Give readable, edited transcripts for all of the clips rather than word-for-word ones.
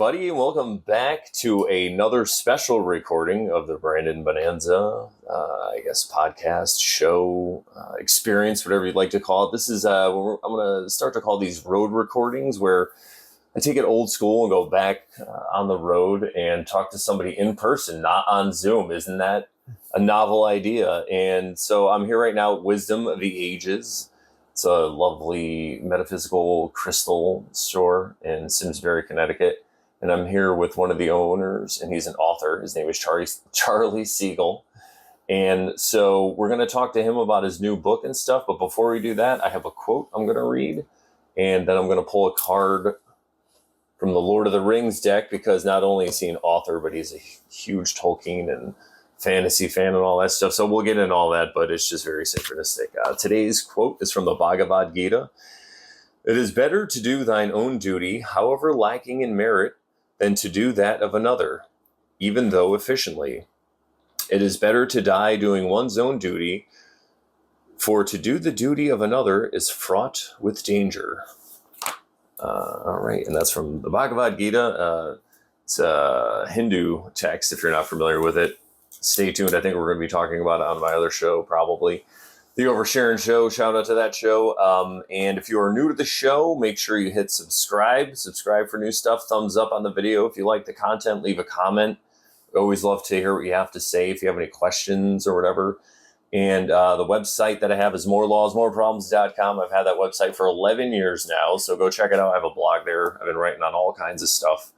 everybody, and welcome back to another special recording of the Brandon Bonanza, podcast, show, experience, whatever you'd like to call it. This is, I'm going to start to call these road recordings, where I take it old school and go back on the road and talk to somebody in person, not on Zoom. Isn't that a novel idea? And so I'm here right now at Wisdom of the Ages. It's a lovely metaphysical crystal store in Simsbury, Connecticut. And I'm here with one of the owners, and he's an author. His name is Charlie Siegel. And so we're going to talk to him about his new book and stuff. But before we do that, I have a quote I'm going to read. And then I'm going to pull a card from the Lord of the Rings deck, because not only is he an author, but he's a huge Tolkien and fantasy fan and all that stuff. So we'll get into all that, but it's just very synchronistic. Today's quote is from the Bhagavad Gita. It is better to do thine own duty, however lacking in merit, than to do that of another, even though efficiently. It is better to die doing one's own duty, for to do the duty of another is fraught with danger. All right, and that's from the Bhagavad Gita. It's a Hindu text, if you're not familiar with it. Stay tuned. I think we're going to be talking about it on my other show, probably. The Oversharing Show. Shout out to that show. And if you are new to the show, make sure you hit subscribe. Subscribe for new stuff. Thumbs up on the video. If you like the content, leave a comment. We always love to hear what you have to say if you have any questions or whatever. And the website that I have is morelawsmoreproblems.com. I've had that website for 11 years now, so go check it out. I have a blog there. I've been writing on all kinds of stuff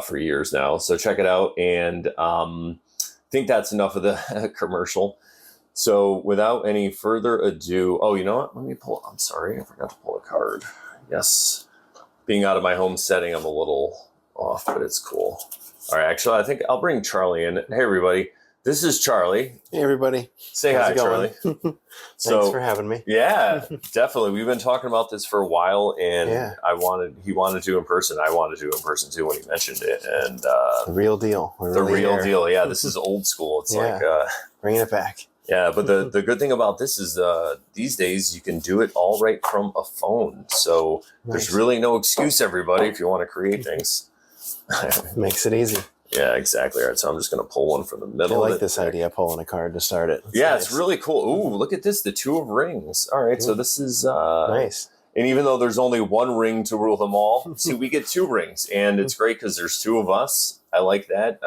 for years now, so check it out. And I think that's enough of the commercial. So without any further ado, oh, you know what? I'm sorry, I forgot to pull a card. Yes. Being out of my home setting, I'm a little off, but it's cool. All right, actually, I think I'll bring Charlie in. Hey, everybody. This is Charlie. Hey, everybody. Say hi, Charlie. Thanks for having me. Yeah, definitely. We've been talking about this for a while, and he wanted to do in person. I wanted to do in person too when he mentioned it. And the real deal. The real deal. Yeah, this is old school. It's like bringing it back. Yeah, but the good thing about this is these days you can do it all right from a phone. So There's really no excuse, everybody, if you want to create things. Makes it easy. Yeah, exactly. All right, so I'm just going to pull one from the middle. I like this idea, pulling a card to start it. It's really cool. Ooh, look at this, the Two of Rings. All right, so this is... nice. And even though there's only one ring to rule them all, see, we get two rings. And it's great because there's two of us. I like that.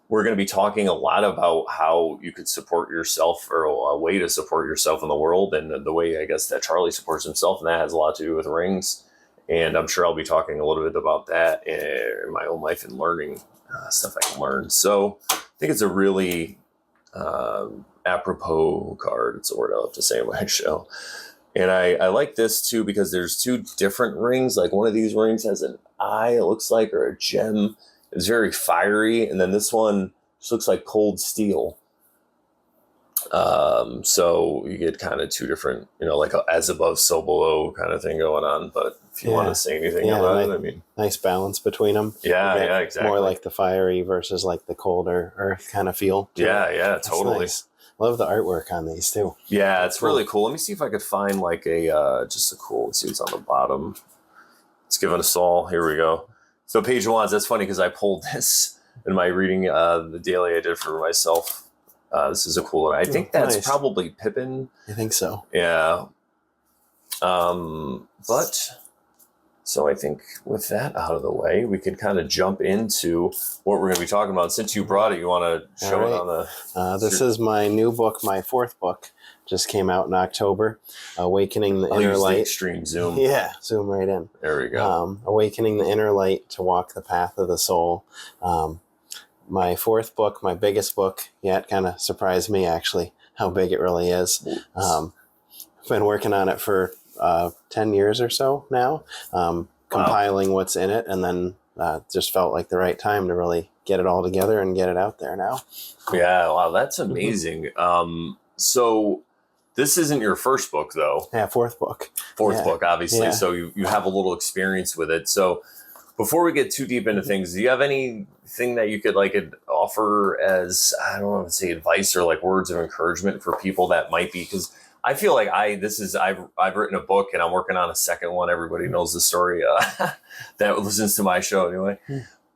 We're going to be talking a lot about how you could support yourself, or a way to support yourself in the world, and the way, I guess, that Charlie supports himself. And that has a lot to do with rings. And I'm sure I'll be talking a little bit about that in my own life and learning stuff I can learn. So I think it's a really apropos card. It's a word I love to say in my show. And I like this too, because there's two different rings. Like one of these rings has an eye, it looks like, or a gem. It's very fiery. And then this one just looks like cold steel. So you get kind of two different, like a as above, so below kind of thing going on. But if you want to say anything about it, I mean, nice balance between them. Yeah, exactly. More like the fiery versus like the colder earth kind of feel. Yeah, totally. Nice. Love the artwork on these too. Yeah, it's really cool. Let me see if I could find like just a cool, let's see what's on the bottom. It's giving us all, here we go. So page one, that's funny because I pulled this in my reading, the daily I did for myself. This is a cool one. I think that's probably Pippin. I think so. Yeah. But so I think with that out of the way, we can kind of jump into what we're going to be talking about. Since you brought it, you want to show it on the... This is my new book, my fourth book. Just came out in October. Awakening the Inner Light. The extreme zoom. Yeah, zoom right in. There we go. Awakening the Inner Light to walk the path of the soul. My fourth book, my biggest book yet, kind of surprised me actually how big it really is. I've been working on it for 10 years or so now, compiling what's in it, and then just felt like the right time to really get it all together and get it out there now. Yeah, wow, that's amazing. So this isn't your first book, though. Yeah, fourth book. Fourth book, obviously. Yeah. So you have a little experience with it. So before we get too deep into things, do you have anything that you could offer as, I don't know if it's say advice or like words of encouragement for people that might be, because I feel like I've written a book and I'm working on a second one. Everybody knows the story that listens to my show anyway.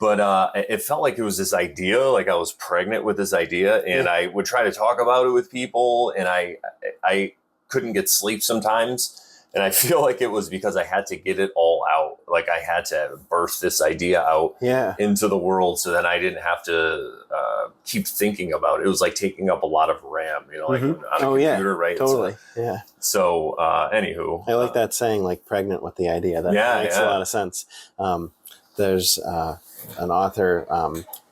But it felt like it was this idea, like I was pregnant with this idea, and I would try to talk about it with people, and I couldn't get sleep sometimes. And I feel like it was because I had to get it all out. Like I had to birth this idea out into the world so that I didn't have to keep thinking about it. It was like taking up a lot of RAM, like on a computer, right? Totally. So anywho. I like that saying, like pregnant with the idea. That makes a lot of sense. There's an author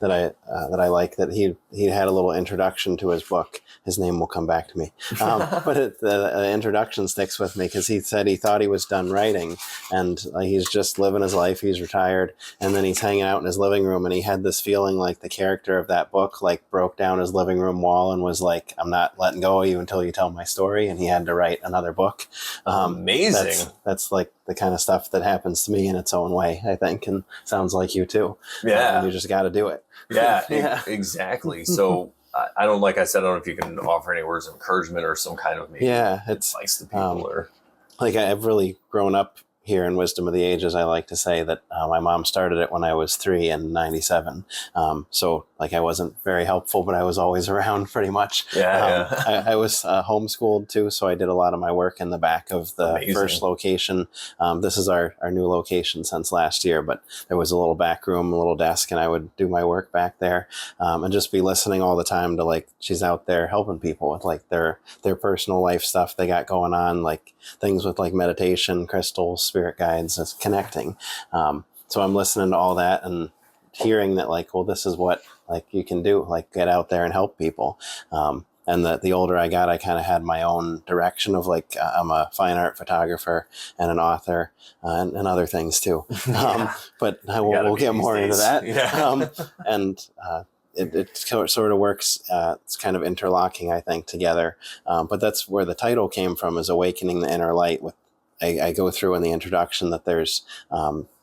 that I like, that he had a little introduction to his book. His name will come back to me, but the introduction sticks with me because he said he thought he was done writing, and he's just living his life. He's retired, and then he's hanging out in his living room, and he had this feeling like the character of that book like broke down his living room wall and was like, "I'm not letting go of you until you tell my story," and he had to write another book. Amazing. That's like the kind of stuff that happens to me in its own way, I think, and sounds like you too. Yeah, you just got to do it. Yeah, exactly. So I don't, like I said, I don't know if you can offer any words of encouragement or some kind of it's advice to people, or like I've really grown up here in Wisdom of the Ages. I like to say that my mom started it when I was 3 in 97. So like I wasn't very helpful, but I was always around pretty much. I was homeschooled too, so I did a lot of my work in the back of the first location. This is our new location since last year, but there was a little back room, a little desk, and I would do my work back there and just be listening all the time to like, she's out there helping people with like their personal life stuff they got going on, like things with like meditation, crystals, spirit guides, just connecting. So I'm listening to all that and hearing that like, well, this is what like you can do, like get out there and help people. And the older I got, I kind of had my own direction of like, I'm a fine art photographer and an author and other things too. But we'll get more into that. It sort of works. It's kind of interlocking, I think, together. But that's where the title came from, is Awakening the Inner Light. I go through in the introduction that there's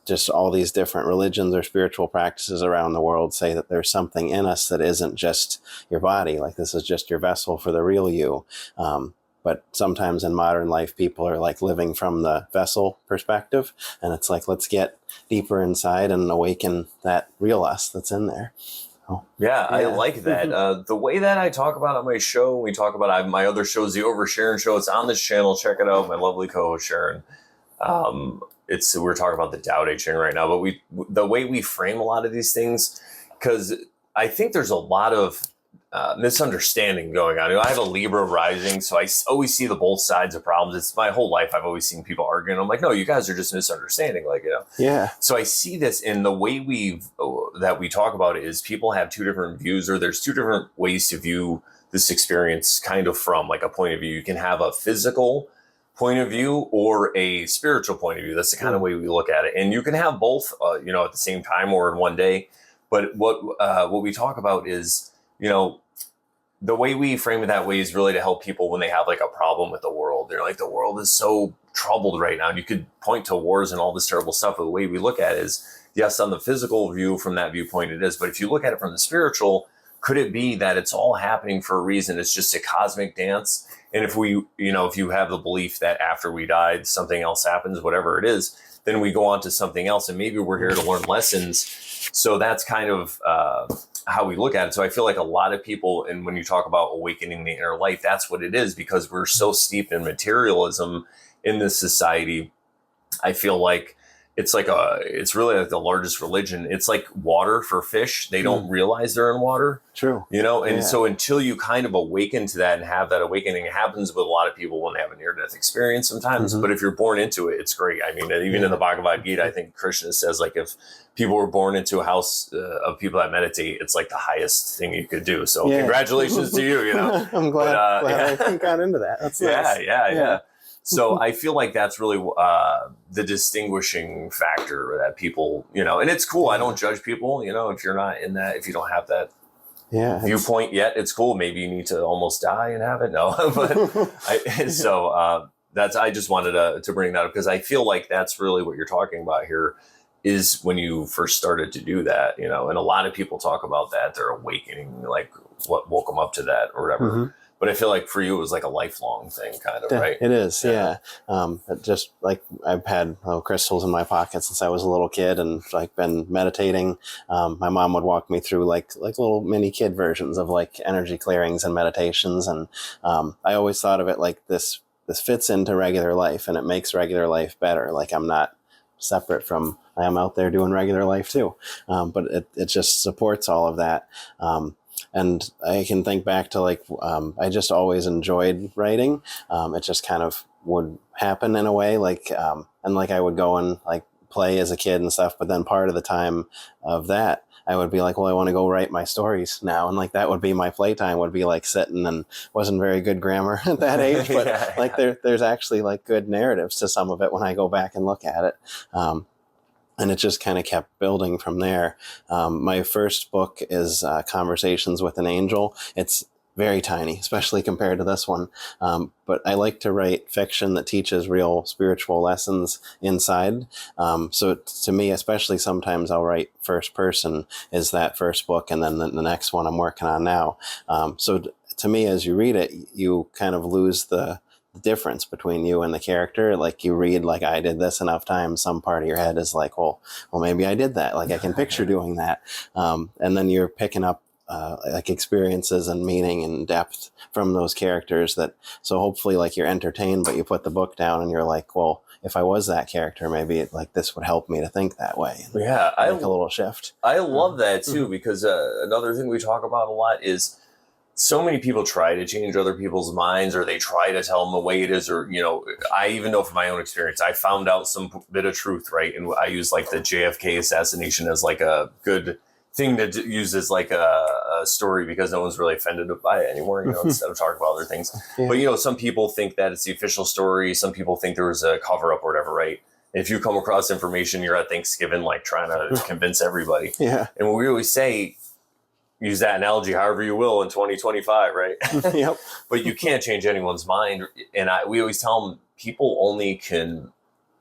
just all these different religions or spiritual practices around the world say that there's something in us that isn't just your body. Like this is just your vessel for the real you. But sometimes in modern life, people are like living from the vessel perspective. And it's like, let's get deeper inside and awaken that real us that's in there. I like that. The way that I talk about it on my show, we talk about my other shows, the Over Sharon Show. It's on this channel. Check it out. My lovely co-host Sharon. We're talking about the Tao Te Ching right now, but the way we frame a lot of these things, because I think there's a lot of misunderstanding going on. I have a Libra rising, so I always see the both sides of problems. It's my whole life. I've always seen people arguing. I'm like, no, you guys are just misunderstanding. So I see this in the way that we talk about it is people have two different views, or there's two different ways to view this experience kind of from like a point of view. You can have a physical point of view or a spiritual point of view. That's the kind of way we look at it. And you can have both, at the same time or in one day. But what we talk about is, the way we frame it that way is really to help people when they have like a problem with the world. They're like, the world is so troubled right now. And you could point to wars and all this terrible stuff. But the way we look at it is, yes, on the physical view, from that viewpoint it is. But if you look at it from the spiritual, could it be that it's all happening for a reason? It's just a cosmic dance. And if if you have the belief that after we died, something else happens, whatever it is, then we go on to something else. And maybe we're here to learn lessons. So that's kind of how we look at it. So I feel like a lot of people, and when you talk about awakening the inner light, that's what it is, because we're so steeped in materialism in this society. I feel like it's really like the largest religion. It's like water for fish. They don't realize they're in water. True. And so until you kind of awaken to that and have that awakening, it happens with a lot of people when they have a near-death experience sometimes. But if you're born into it, it's great. I mean, even in the Bhagavad Gita, I think Krishna says, like, if people were born into a house of people that meditate, it's like the highest thing you could do. So congratulations to you, I'm glad I got into that. That's nice. Yeah. So I feel like that's really the distinguishing factor that people, and it's cool. I don't judge people, if you're not in that, if you don't have that viewpoint yet, it's cool. Maybe you need to almost die and have it. No, but I just wanted to bring that up, because I feel like that's really what you're talking about here, is when you first started to do that, and a lot of people talk about that, they're awakening, like what woke them up to that or whatever. But I feel like for you, it was like a lifelong thing, kind of, right? It is, yeah. Just like I've had crystals in my pocket since I was a little kid, and like been meditating. My mom would walk me through like little mini kid versions of like energy clearings and meditations, and I always thought of it like this fits into regular life, and it makes regular life better. Like I'm not separate from, I am out there doing regular life too, but it just supports all of that. And I can think back to like, I just always enjoyed writing. It just kind of would happen in a way, like, and like I would go and like play as a kid and stuff. But then part of the time of that, I would be like, well, I want to go write my stories now. And like, that would be my playtime, would be like sitting, and wasn't very good grammar at that age, but like there's actually like good narratives to some of it when I go back and look at it. And it just kind of kept building from there. My first book is Conversations with an Angel. It's very tiny, especially compared to this one. But I like to write fiction that teaches real spiritual lessons inside. So to me, especially sometimes I'll write first person is that first book, and then the next one I'm working on now. So to me, as you read it, you kind of lose the difference between you and the character. Like you read, like I did this enough times, some part of your head is like, well, maybe I did that. Like I can picture doing that. And then you're picking up like experiences and meaning and depth from those characters so hopefully like you're entertained, but you put the book down and you're like, well, if I was that character, maybe like this would help me to think that way. Yeah. Make a little shift. I love that too, because another thing we talk about a lot is so many people try to change other people's minds, or they try to tell them the way it is, or, I even know from my own experience, I found out some bit of truth, right? And I use like the JFK assassination as like a good thing to use as like a story, because no one's really offended by it anymore, instead of talking about other things. Yeah. But, some people think that it's the official story. Some people think there was a cover up or whatever, right? If you come across information, you're at Thanksgiving, like trying to convince everybody. Yeah. And what we always say, use that analogy however you will in 2025, right? Yep. But you can't change anyone's mind. And we always tell them people only can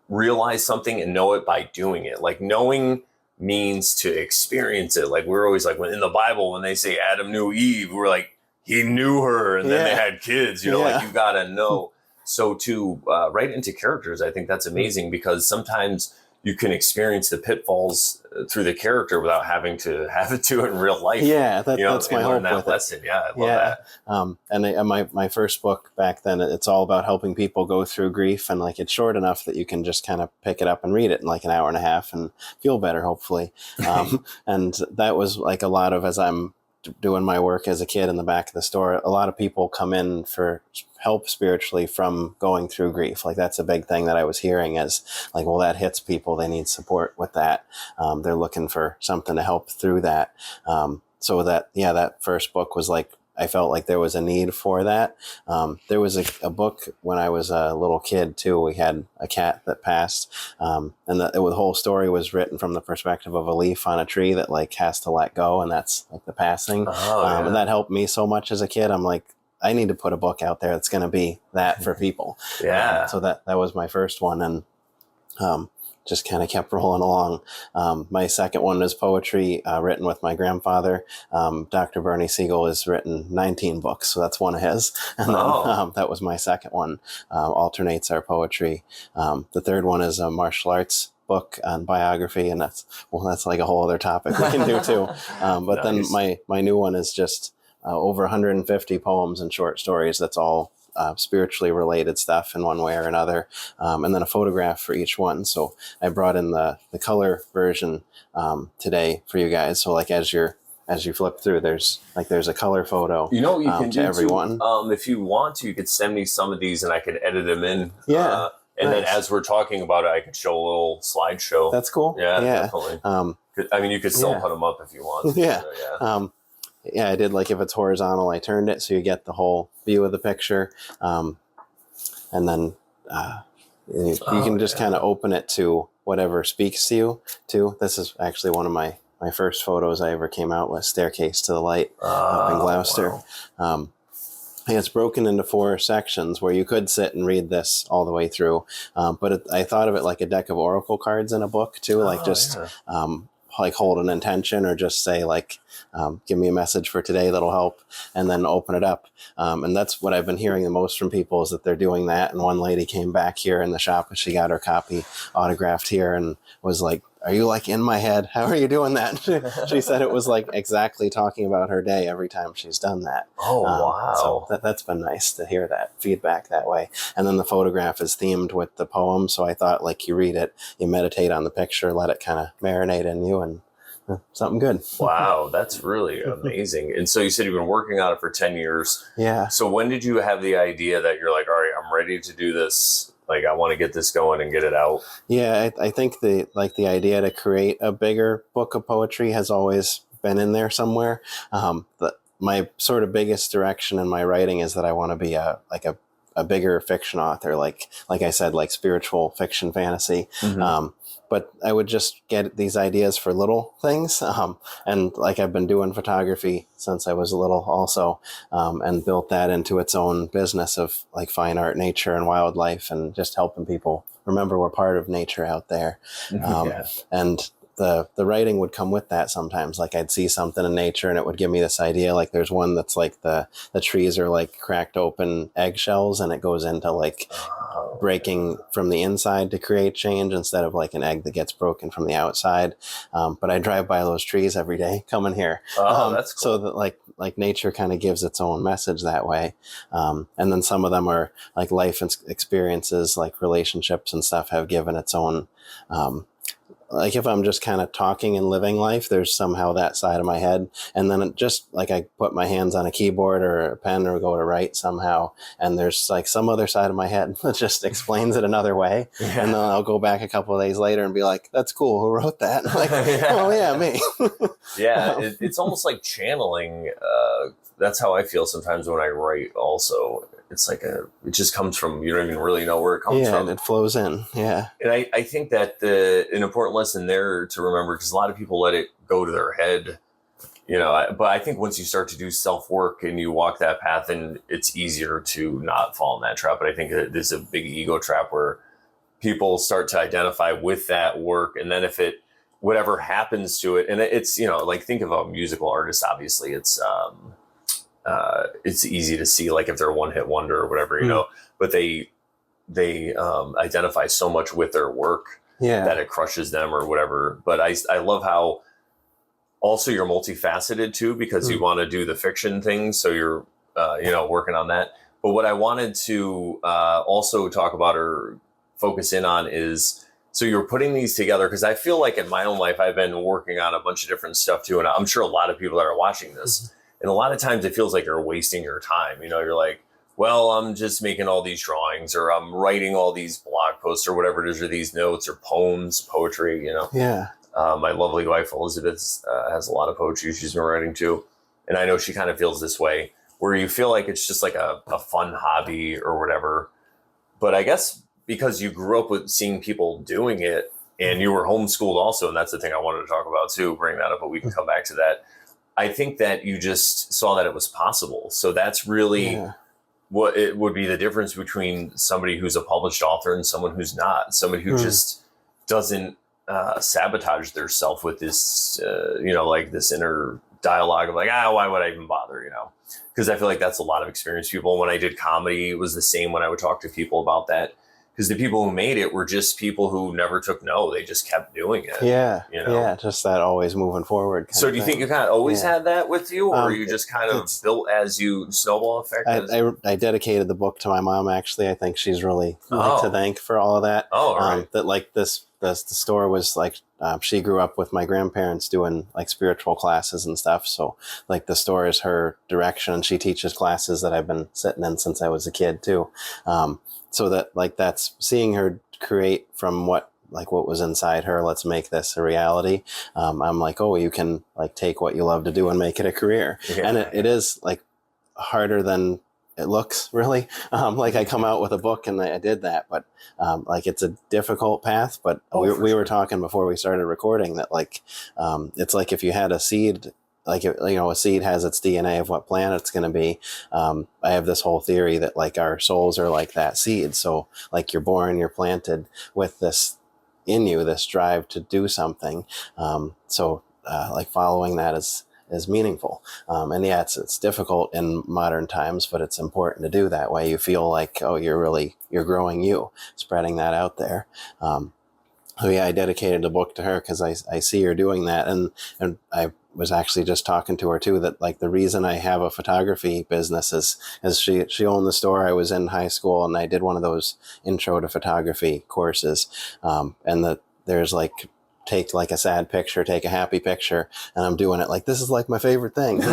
realize something and know it by doing it. Like knowing means to experience it. Like we're always like, when in the Bible, when they say Adam knew Eve, we're like, he knew her and then they had kids, like you gotta know. So to write into characters, I think that's amazing, because sometimes you can experience the pitfalls through the character without having to have it to it in real life. Yeah, that's my hope with lesson. Yeah, I love that. And my first book back then, it's all about helping people go through grief, and like it's short enough that you can just kind of pick it up and read it in like an hour and a half and feel better, hopefully. And that was like a lot of, as I'm doing my work as a kid in the back of the store, a lot of people come in for help spiritually from going through grief. Like that's a big thing that I was hearing, as like, well, that hits people. They need support with that. They're looking for something to help through that. So that first book was like, I felt like there was a need for that. There was a book when I was a little kid too. We had a cat that passed, and the whole story was written from the perspective of a leaf on a tree that like has to let go, and that's like the passing. And that helped me so much as a kid. I'm like, I need to put a book out there that's going to be that for people. So that was my first one, and just kind of kept rolling along. My second one is poetry written with my grandfather. Dr. Charlie Siegel has written 19 books, so that's one of his. And then that was my second one, alternates our poetry. The third one is a martial arts book on biography, and that's like a whole other topic we can do too. But nice. Then my new one is just over 150 poems and short stories. That's all spiritually related stuff in one way or another, and then a photograph for each one. So I brought in the color version today for you guys. So like as you flip through, there's a color photo. You can do everyone. If you want to, you could send me some of these and I could edit them in. Yeah. And nice. Then as we're talking about it, I could show a little slideshow. That's cool. Yeah. Definitely. You could still put them up if you want. Yeah. Yeah, I did, like if it's horizontal, I turned it so you get the whole view of the picture. And then you can just kind of open it to whatever speaks to you too. This is actually one of my first photos I ever came out with, Staircase to the Light up in Gloucester. Wow. And it's broken into 4 sections where you could sit and read this all the way through. But I thought of it like a deck of oracle cards in a book too, like hold an intention or just say like, give me a message for today that'll help, and then open it up. And that's what I've been hearing the most from people, is that they're doing that. And one lady came back here in the shop and she got her copy autographed here and was like, are you like in my head? How are you doing that? She said it was like exactly talking about her day every time she's done that. Oh, wow. So that's been nice to hear that feedback that way. And then the photograph is themed with the poem. So I thought, like, you read it, you meditate on the picture, let it kind of marinate in you, and something good. Wow, that's really amazing. And so you said you've been working on it for 10 years. Yeah. So when did you have the idea that you're like, all right, I'm ready to do this? Like, I want to get this going and get it out. Yeah, I think the idea to create a bigger book of poetry has always been in there somewhere. My sort of biggest direction in my writing is that I want to be a bigger fiction author, like I said, like spiritual fiction, fantasy. Mm-hmm. But I would just get these ideas for little things. And like I've been doing photography since I was little also, and built that into its own business of like fine art, nature, and wildlife, and just helping people remember we're part of nature out there. Yeah. And the writing would come with that sometimes. Like I'd see something in nature and it would give me this idea. Like there's one that's like the trees are like cracked open eggshells, and it goes into like breaking from the inside to create change instead of like an egg that gets broken from the outside. But I drive by those trees every day coming here. Oh, that's cool. So that like nature kind of gives its own message that way. And then some of them are like life experiences, like relationships and stuff have given its own, like if I'm just kind of talking and living life, there's somehow that side of my head. And then it just like I put my hands on a keyboard or a pen or go to write somehow, and there's like some other side of my head that just explains it another way. Yeah. And then I'll go back a couple of days later and be like, that's cool. Who wrote that? Like, oh yeah, me. Yeah. It's almost like channeling. That's how I feel sometimes when I write also. It's like it just comes from, you don't even really know where it comes from. Yeah, it flows in. Yeah. And I think that an important lesson there to remember, because a lot of people let it go to their head, but I think once you start to do self-work and you walk that path, and it's easier to not fall in that trap. But I think that there's a big ego trap where people start to identify with that work. And then if whatever happens to it, and it's, like think of a musical artist, obviously it's easy to see like if they're a one-hit wonder or whatever, but they identify so much with their work that it crushes them or whatever. But I love how also you're multifaceted too, because you want to do the fiction things. So you're, working on that. But what I wanted to also talk about or focus in on is, so you're putting these together, because I feel like in my own life, I've been working on a bunch of different stuff too. And I'm sure a lot of people that are watching this, and a lot of times it feels like you're wasting your time. You're like, well, I'm just making all these drawings, or I'm writing all these blog posts or whatever it is, or these notes or poems, poetry, Yeah. My lovely wife, Elizabeth, has a lot of poetry she's been writing too. And I know she kind of feels this way, where you feel like it's just like a fun hobby or whatever. But I guess because you grew up with seeing people doing it, and you were homeschooled also, and that's the thing I wanted to talk about too, bring that up, but we can come back to that. I think that you just saw that it was possible. So that's really what it would be, the difference between somebody who's a published author and someone who's not. Somebody who just doesn't sabotage their self with this, like this inner dialogue of like, why would I even bother, Because I feel like that's a lot of experienced people. When I did comedy, it was the same when I would talk to people about that. Because the people who made it were just people who never took no. They just kept doing it. Yeah. Yeah. Just that always moving forward. So do you think you kind of always had that with you, or you just kind of built as you snowball effect? I dedicated the book to my mom, actually. I think she's really to thank for all of that. Oh, all right. That like the store was like, she grew up with my grandparents doing like spiritual classes and stuff. So like the store is her direction. She teaches classes that I've been sitting in since I was a kid too. So that like that's seeing her create from what was inside her. Let's make this a reality. I'm like, oh, you can like take what you love to do and make it a career. Yeah. And it is like harder than it looks, really. Like I come out with a book and I did that, but like it's a difficult path. But we were talking before we started recording that like it's like if you had a seed. Like, a seed has its DNA of what plant it's going to be. I have this whole theory that like our souls are like that seed. So like you're born, you're planted with this in you, this drive to do something. Like following that is meaningful. And yeah, it's difficult in modern times, but it's important to do that way. You feel like, oh, you're growing you, spreading that out there. So yeah, I dedicated the book to her because I see her doing that. And I was actually just talking to her too, that like the reason I have a photography business is she owned the store. I was in high school and I did one of those intro to photography courses. And there's like, take like a sad picture, take a happy picture. And I'm doing it like, this is like my favorite thing.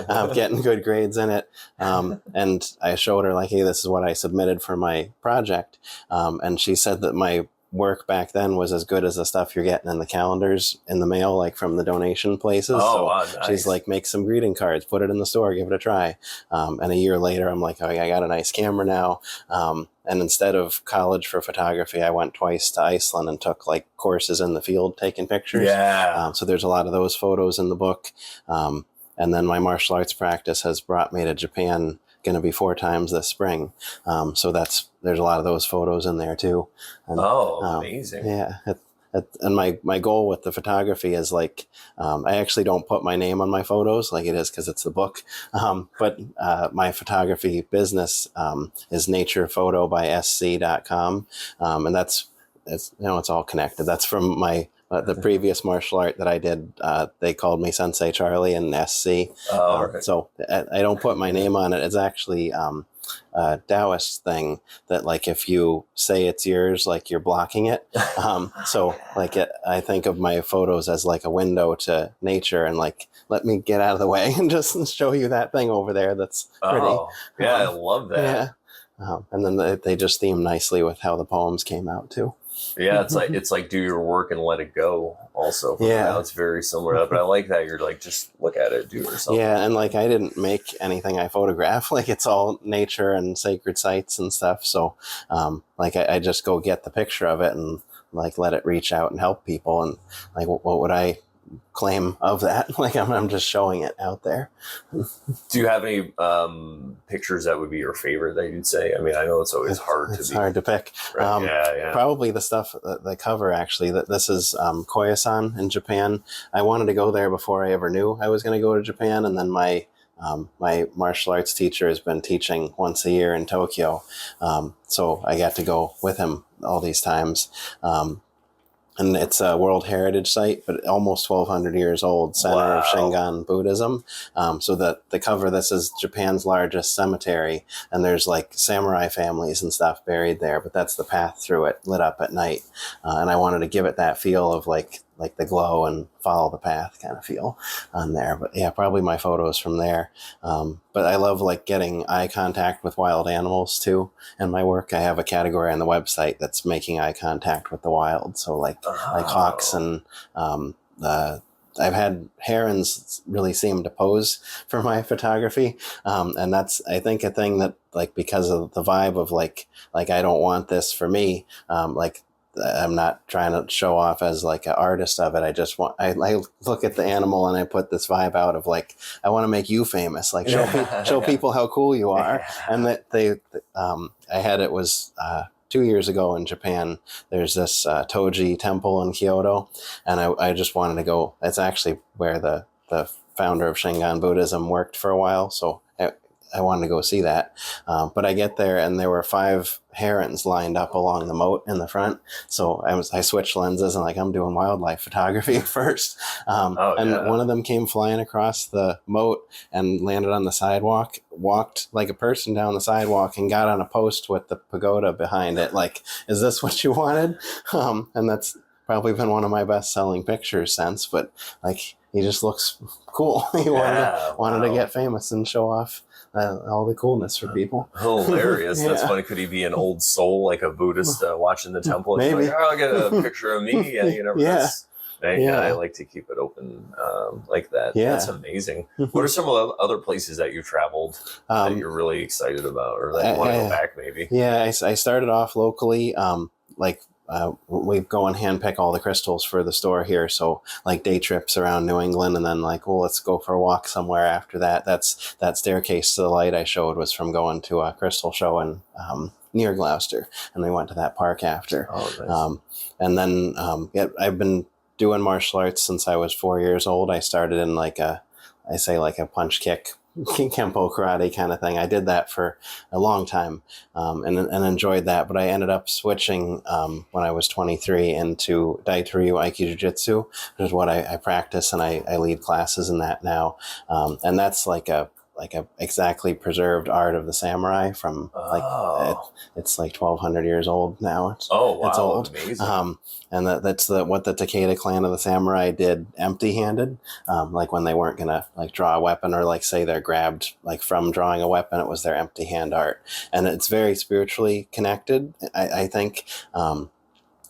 I'm getting good grades in it. And I showed her like, hey, this is what I submitted for my project. And she said that my work back then was as good as the stuff you're getting in the calendars in the mail, like from the donation places. Oh, so wow, nice. She's like, make some greeting cards, put it in the store, give it a try. And a year later, I'm like, oh, I got a nice camera now. And instead of college for photography, I went twice to Iceland and took like courses in the field taking pictures. Yeah. So there's a lot of those photos in the book. And then my martial arts practice has brought me to Japan, going to be 4 times this spring. So there's a lot of those photos in there too. And, amazing. Yeah. And my goal with the photography is like, I actually don't put my name on my photos like it is because it's the book. But my photography business is naturephotoby.sc.com. And it's all connected. That's from the previous martial art that I did. They called me Sensei Charlie in SC. Right. So I don't put my name on it. It's actually a Taoist thing that like if you say it's yours, like you're blocking it. So like I think of my photos as like a window to nature and like, let me get out of the way and just show you that thing over there that's pretty. Oh, yeah, I love that. Yeah. And then they just theme nicely with how the poems came out too. Yeah, it's like do your work and let it go. Also, yeah, it's very similar to that, but I like that you're like just look at it, do it or something. Yeah, and like I didn't make anything I photograph. Like it's all nature and sacred sites and stuff. So, like I just go get the picture of it and like let it reach out and help people. And like, what would I claim of that? Like I'm just showing it out there. Do you have any pictures that would be your favorite that you'd say? I mean, I know it's always hard to pick. Right? Yeah. Probably the stuff, the cover actually, that this is Koyasan in Japan. I wanted to go there before I ever knew I was going to go to Japan. And then my martial arts teacher has been teaching once a year in Tokyo. So I got to go with him all these times. And it's a World Heritage Site, but almost 1,200 years old, center of Shingon Buddhism. So the cover, this is Japan's largest cemetery, and there's like samurai families and stuff buried there, but that's the path through it, lit up at night. And I wanted to give it that feel of like the glow and follow the path kind of feel on there. But yeah, probably my photos from there. But I love like getting eye contact with wild animals too. In my work, I have a category on the website that's making eye contact with the wild. So like hawks and I've had herons really seem to pose for my photography. And that's, I think, a thing that like, because of the vibe of like I don't want this for me, like I'm not trying to show off as like an artist of it. I just want, I look at the animal and I put this vibe out of like, I want to make you famous, like show people how cool you are. And that I had, it was 2 years ago in Japan, there's this Toji temple in Kyoto. And I just wanted to go, that's actually where the founder of Shingon Buddhism worked for a while. So I wanted to go see that. But I get there and there were 5 herons lined up along the moat in the front. So I switched lenses and like, I'm doing wildlife photography first. And one of them came flying across the moat and landed on the sidewalk, walked like a person down the sidewalk and got on a post with the pagoda behind it. Like, is this what you wanted? And that's probably been one of my best selling pictures since, but like, he just looks cool. He wanted to get famous and show off all the coolness for people. Hilarious. That's funny. Could he be an old soul, like a Buddhist watching the temple? Maybe. Like, I'll get a picture of me. And you never I like to keep it open like that. Yeah. That's amazing. What are some of the other places that you traveled that you're really excited about or that you want to go back maybe? Yeah, I started off locally. We go and handpick all the crystals for the store here. So like day trips around New England and then like, well, let's go for a walk somewhere after that. That staircase to the light I showed was from going to a crystal show in near Gloucester, and we went to that park after. Oh, nice. And then I've been doing martial arts since I was 4 years old. I started in like a punch kick Kempo karate kind of thing. I did that for a long time and enjoyed that, but I ended up switching when I was 23 into Daitoryu Aikido Jiu-Jitsu, which is what I practice, and I lead classes in that now. And that's like a exactly preserved art of the samurai from it's like 1,200 years old now. It's old. Amazing. And that's what the Takeda clan of the samurai did empty-handed, like when they weren't gonna like draw a weapon, or like say they're grabbed like from drawing a weapon, it was their empty hand art. And it's very spiritually connected, I think.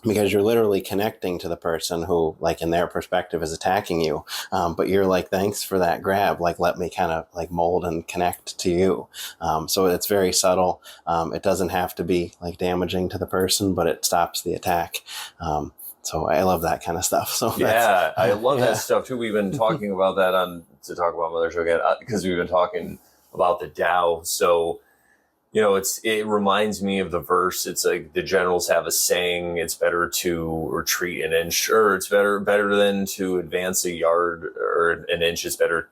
Because you're literally connecting to the person who, like, in their perspective is attacking you. But you're like, thanks for that grab. Like, let me kind of like mold and connect to you. So it's very subtle. It doesn't have to be like damaging to the person, but it stops the attack. So I love that kind of stuff. So yeah, I love that stuff too. We've been talking about that to talk about Mother Shogun, because we've been talking about the Tao. So, you know, it reminds me of the verse. It's like the generals have a saying: "It's better to retreat an inch, or it's better than to advance a yard, or an inch is better."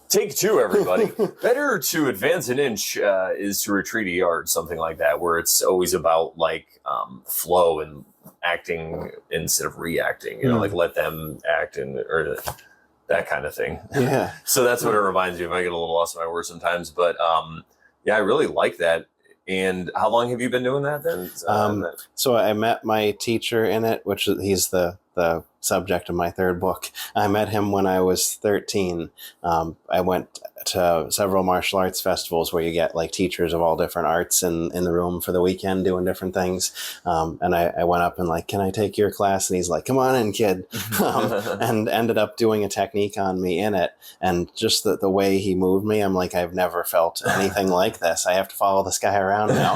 Take two, everybody. Better to advance an inch is to retreat a yard, something like that. Where it's always about like flow and acting instead of reacting. You know, like let them act or that kind of thing. Yeah. So that's what it reminds me of. I get a little lost in my words sometimes, but. Yeah, I really like that. And how long have you been doing that then? So I met my teacher in it, which he's the subject of my third book. I met him when I was 13. I went to several martial arts festivals where you get like teachers of all different arts in the room for the weekend doing different things. And I went up and like, can I take your class? And he's like, come on in, kid. And ended up doing a technique on me in it. And just the way he moved me, I'm like, I've never felt anything like this. I have to follow this guy around now.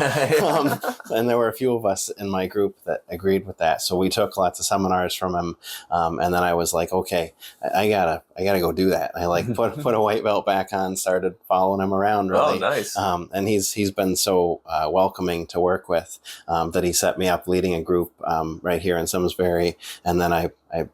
And there were a few of us in my group that agreed with that. So we took lots of seminars from him. And then I was like, okay, I gotta go do that. I like put a white belt back on, started following him around really. Oh, nice. And he's been so welcoming to work with that he set me up leading a group right here in Simsbury. And then I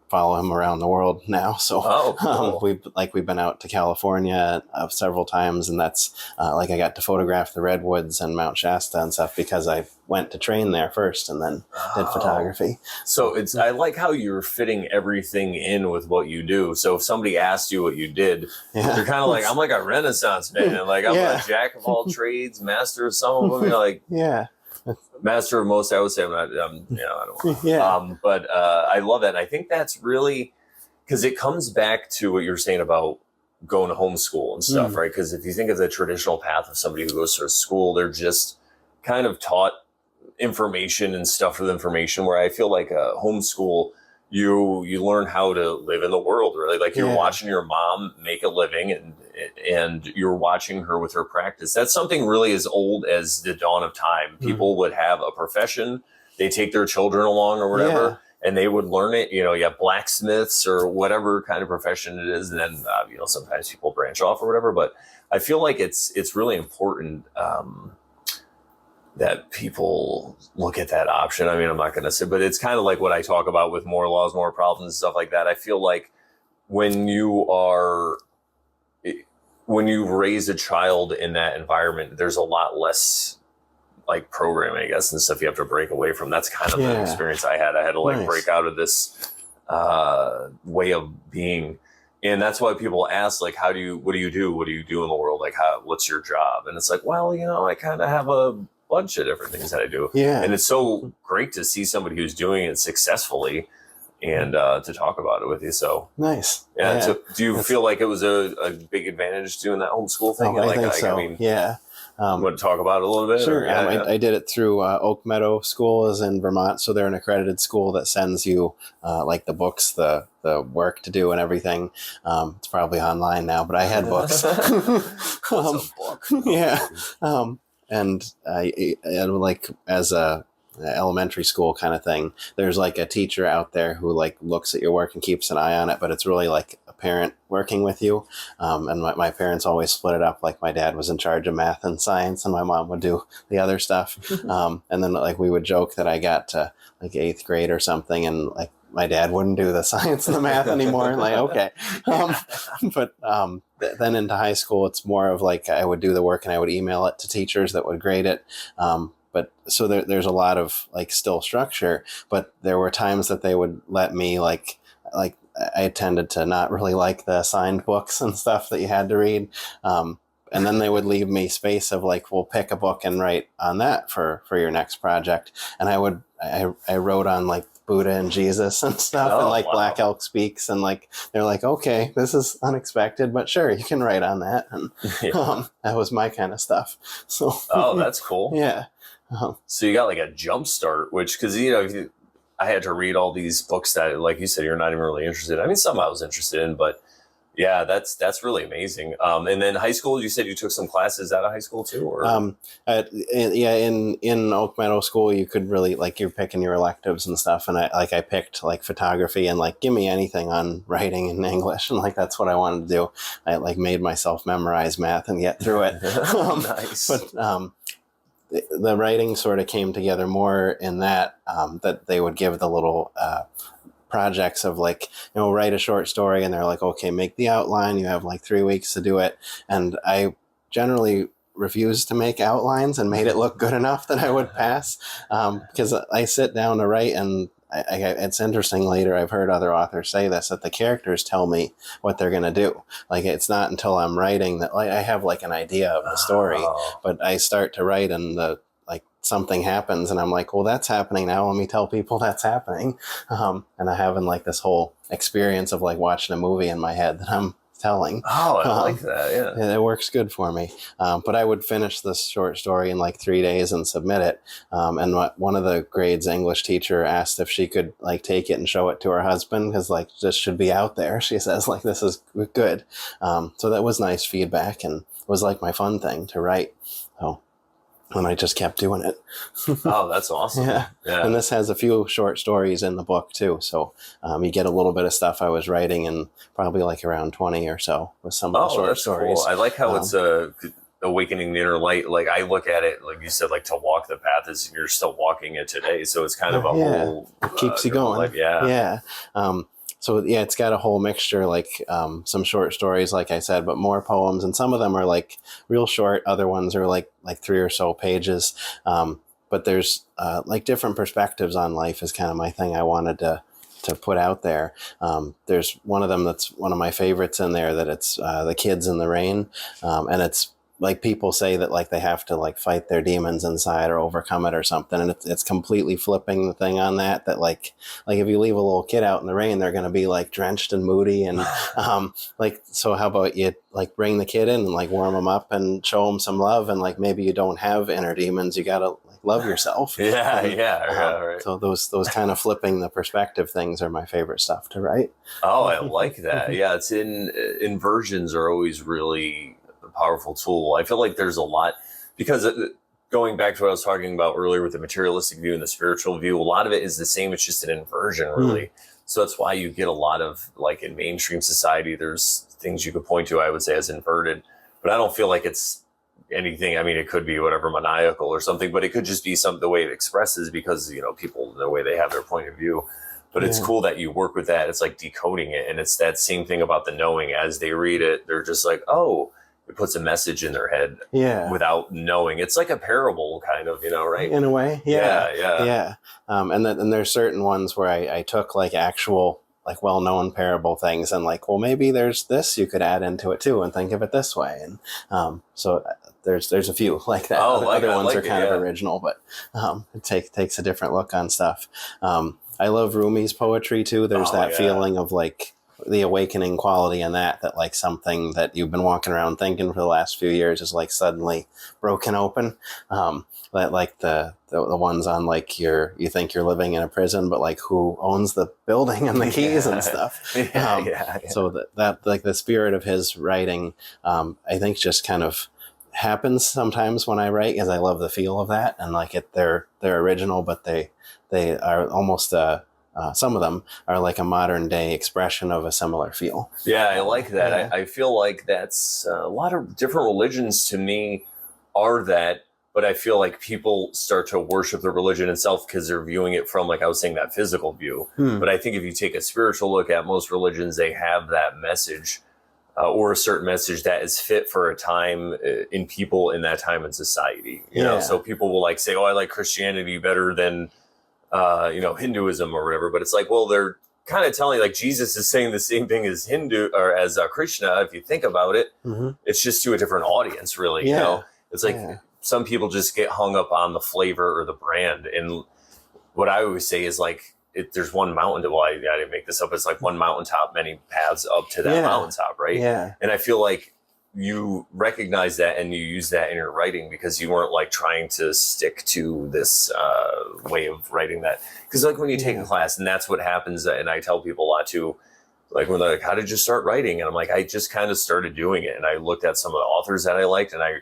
follow him around the world now. So cool. we've been out to California several times, and that's like I got to photograph the redwoods and Mount Shasta and stuff because I went to train there first and then did photography. So I like how you're fitting everything in with what you do. So if somebody asked you what you did, you're kind of like, I'm like a Renaissance man. Like I'm a jack of all trades, master of some of them. You're like, master of most. I would say I'm not. I don't know. But I love that. And I think that's really because it comes back to what you're saying about going to homeschool and stuff, right? Because if you think of the traditional path of somebody who goes to school, they're just kind of taught information and stuff with information. Where I feel like a homeschool, you learn how to live in the world, really. Like you're watching your mom make a living and you're watching her with her practice. That's something really as old as the dawn of time. People would have a profession, they take their children along or whatever, and they would learn it. You know, you have blacksmiths or whatever kind of profession it is. And then, sometimes people branch off or whatever, but I feel like it's really important, that people look at that option. I mean, I'm not going to say, but it's kind of like what I talk about with more laws, more problems and stuff like that. I feel like when you raise a child in that environment, there's a lot less like programming, I guess, and stuff you have to break away from. That's kind of the experience I had. I had to like break out of this way of being. And that's why people ask, like, what do you do? What do you do in the world? Like, what's your job? And it's like, well, I kind of have a bunch of different things that I do. Yeah. And it's so great to see somebody who's doing it successfulment and to talk about it with you. So nice. Yeah. So do you feel like it was a big advantage doing that homeschool thing? I think so. Want to talk about it a little bit? Sure. I did it through Oak Meadow School is in Vermont. So they're an accredited school that sends you like the books, the work to do and everything. It's probably online now, but I had books. And I like as a elementary school kind of thing, there's like a teacher out there who like looks at your work and keeps an eye on it, but it's really like parent working with you. And my parents always split it up. Like my dad was in charge of math and science and my mom would do the other stuff. And then like we would joke that I got to like 8th grade or something and like my dad wouldn't do the science and the math anymore. And like, okay. Then into high school, it's more of like I would do the work and I would email it to teachers that would grade it. But so there's a lot of like still structure, but there were times that they would let me like I tended to not really like the assigned books and stuff that you had to read. And then they would leave me space of like, we'll pick a book and write on that for your next project. And I wrote on like Buddha and Jesus and stuff and like wow. Black Elk Speaks. And like, they're like, okay, this is unexpected, but sure, you can write on that. And that was my kind of stuff. So, oh, that's cool. Yeah. So you got like a jump start, which, cause I had to read all these books that, like you said, you're not even really interested in. I mean, some I was interested in, but yeah, that's really amazing. And then high school, you said you took some classes out of high school too, or? In Oak Meadow School, you could really like you're picking your electives and stuff, and I picked like photography and like give me anything on writing in English, and like that's what I wanted to do. I like made myself memorize math and get through it. Nice, but. The writing sort of came together more in that they would give the little projects of like, write a short story and they're like, okay, make the outline. You have like 3 weeks to do it. And I generally refused to make outlines and made it look good enough that I would pass because I sit down to write and it's interesting later, I've heard other authors say this, that the characters tell me what they're going to do. Like, it's not until I'm writing that like I have like an idea of the story, but I start to write and something happens and I'm like, well, that's happening now. Let me tell people that's happening. And I have like this whole experience of like watching a movie in my head that I'm telling. Oh, I like that. Yeah. It works good for me. But I would finish this short story in like 3 days and submit it. And one of the grades English teacher asked if she could like take it and show it to her husband because like this should be out there. She says like, this is good. So that was nice feedback and was like my fun thing to write. So. And I just kept doing it. Oh, that's awesome. Yeah. And this has a few short stories in the book too. So you get a little bit of stuff I was writing and probably like around 20 or so with some of the short stories. Cool. I like how it's awakening the inner light. Like I look at it, like you said, like to walk the path is you're still walking it today. So it's kind of a whole... It keeps you going. Life. Yeah. So yeah, it's got a whole mixture, like some short stories, like I said, but more poems. And some of them are like real short. Other ones are like 3 or so pages. But there's like different perspectives on life is kind of my thing I wanted to put out there. There's one of them that's one of my favorites in there that it's the kids in the rain. And it's like people say that like they have to like fight their demons inside or overcome it or something. And it's completely flipping the thing on that like if you leave a little kid out in the rain, they're going to be like drenched and moody. And so how about you like bring the kid in and like warm them up and show them some love. And like, maybe you don't have inner demons. You got to like love yourself. Right. So those kind of flipping the perspective things are my favorite stuff to write. Oh, I like that. Yeah. It's inversions are always really powerful tool. I feel like there's a lot because going back to what I was talking about earlier with the materialistic view and the spiritual view, a lot of it is the same. It's just an inversion, really. So that's why you get a lot of like in mainstream society, there's things you could point to, I would say, as inverted, but I don't feel like it's anything. I mean, it could be whatever maniacal or something, but it could just be the way it expresses because, people, the way they have their point of view. But it's cool that you work with that. It's like decoding it. And it's that same thing about the knowing. As they read it, they're just like, oh, it puts a message in their head without knowing. It's like a parable kind of, right? In a way. Yeah. And there's certain ones where I took like actual, like well-known parable things and like, well, maybe there's this you could add into it too and think of it this way. And so there's a few like that. Other ones are kind of original, but it takes a different look on stuff. I love Rumi's poetry too. There's that feeling of like, the awakening quality in that like something that you've been walking around thinking for the last few years is like suddenly broken open. That like the ones on like you think you're living in a prison, but like who owns the building and the keys and stuff. So that like the spirit of his writing, I think just kind of happens sometimes when I write because I love the feel of that and like they're original, but they are almost some of them are like a modern day expression of a similar feel. Yeah, I like that. Yeah. I feel like that's a lot of different religions to me are that, but I feel like people start to worship the religion itself because they're viewing it from, like I was saying, that physical view. But I think if you take a spiritual look at most religions, they have that message or a certain message that is fit for a time in people in that time in society. You know, so people will like say, "Oh, I like Christianity better than Hinduism or whatever." But it's like, well, they're kind of telling, like, Jesus is saying the same thing as Hindu or as Krishna. If you think about it, it's just to a different audience, really. You know, it's like some people just get hung up on the flavor or the brand. And what I always say is like, there's one mountain. Well, I didn't make this up. It's like one mountaintop, many paths up to that mountaintop, right? Yeah. And I feel like you recognize that and you use that in your writing because you weren't like trying to stick to this way of writing that. Because like when you take a class, and that's what happens, and I tell people a lot too, like when they're like, "How did you start writing?" And I'm like, I just kind of started doing it. And I looked at some of the authors that I liked and I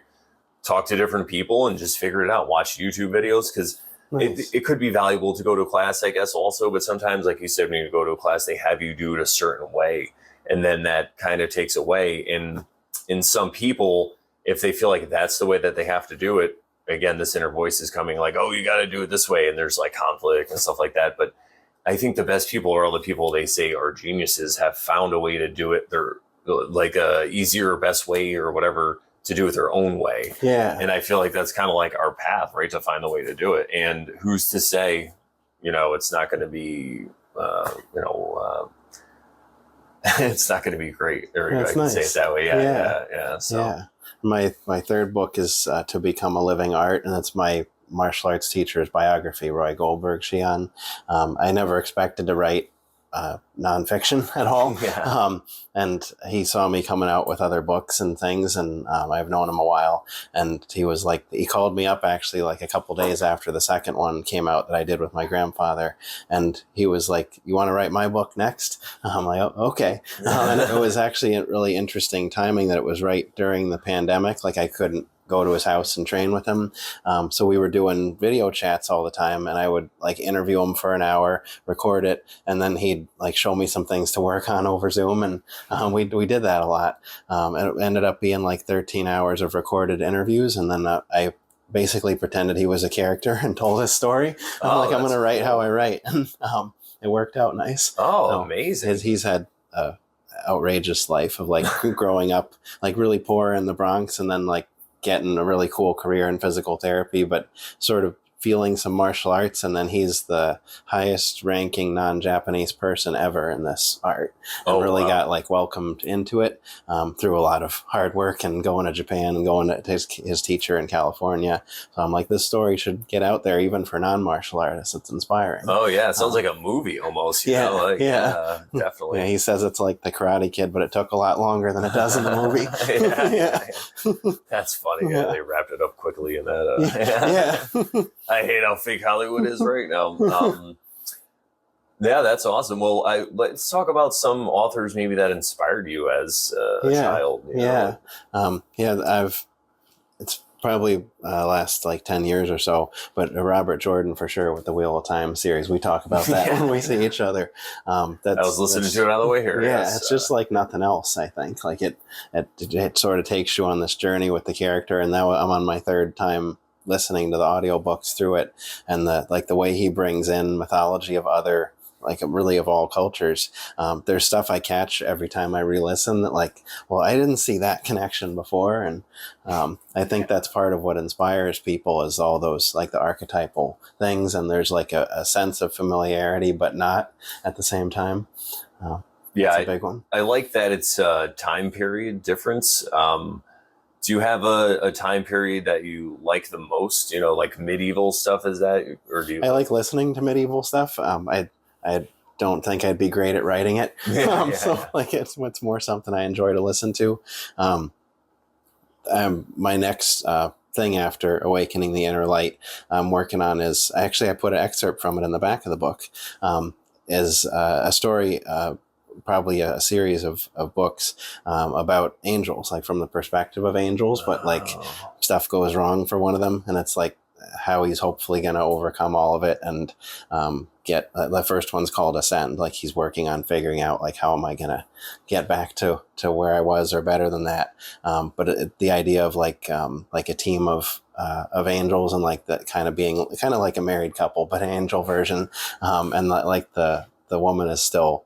talked to different people and just figured it out, watched YouTube videos because it could be valuable to go to a class, I guess, also. But sometimes, like you said, when you go to a class, they have you do it a certain way. And then that kind of takes away. In some people, if they feel like that's the way that they have to do it, again, this inner voice is coming like, "Oh, you got to do it this way." And there's like conflict and stuff like that. But I think the best people are all the people they say are geniuses have found a way to do it. They're like a easier, best way or whatever to do it their own way. Yeah. And I feel like that's kind of like our path, right? To find the way to do it. And who's to say, it's not going to be, it's not going to be great. Or I can say it that way. Yeah. So my third book is To Become a Living Art, and that's my martial arts teacher's biography, Roy Goldberg Shion. I never expected to write nonfiction at all. And he saw me coming out with other books and things, and I've known him a while, and he called me up actually like a couple days after the second one came out that I did with my grandfather, and he was like, "You want to write my book next?" I'm like, "Oh, okay." And it was actually a really interesting timing that it was right during the pandemic. Like I couldn't go to his house and train with him. So we were doing video chats all the time, and I would like interview him for an hour, record it, and then he'd like show me some things to work on over Zoom. And we did that a lot. And it ended up being like 13 hours of recorded interviews. And then I basically pretended he was a character and told his story. I'm going to write how I write. And it worked out nice. Amazing. He's had outrageous life of like growing up like really poor in the Bronx and then like getting a really cool career in physical therapy, but sort of feeling some martial arts, and then he's the highest ranking non-Japanese person ever in this art, and got like welcomed into it through a lot of hard work and going to Japan and going to his teacher in California. So I'm like, this story should get out there even for non-martial artists. It's inspiring. It sounds like a movie almost. Definitely. Yeah, he says it's like the Karate Kid, but it took a lot longer than it does in the movie. That's funny. They wrapped it up quickly in that. I hate how fake Hollywood is right now. That's awesome. Well, let's talk about some authors maybe that inspired you as a child. It's probably last like 10 years or so, but Robert Jordan for sure with the Wheel of Time series. We talk about that when we see each other. I was listening to it on the way here. It's just like nothing else, I think. Like it sort of takes you on this journey with the character, and now I'm on my third time listening to the audiobooks through it, and the way he brings in mythology of other, like really of all cultures. There's stuff I catch every time I re-listen that like, well, I didn't see that connection before. And I think that's part of what inspires people is all those like the archetypal things. And there's like a sense of familiarity, but not at the same time. It's a big one. I like that it's a time period difference. Do you have a time period that you like the most? Like medieval stuff, is that, or do you? I like listening to medieval stuff. I don't think I'd be great at writing it. So like it's more something I enjoy to listen to. My next thing after Awakening the Inner Light I'm working on is actually I put an excerpt from it in the back of the book. Is a story. Probably a series of books about angels, like from the perspective of angels, but like stuff goes wrong for one of them, and it's like how he's hopefully going to overcome all of it and get the first one's called Ascend. Like he's working on figuring out like how am I going to get back to where I was or better than that. But the idea of like a team of angels and like that kind of being kind of like a married couple, but an angel version. And like the woman is still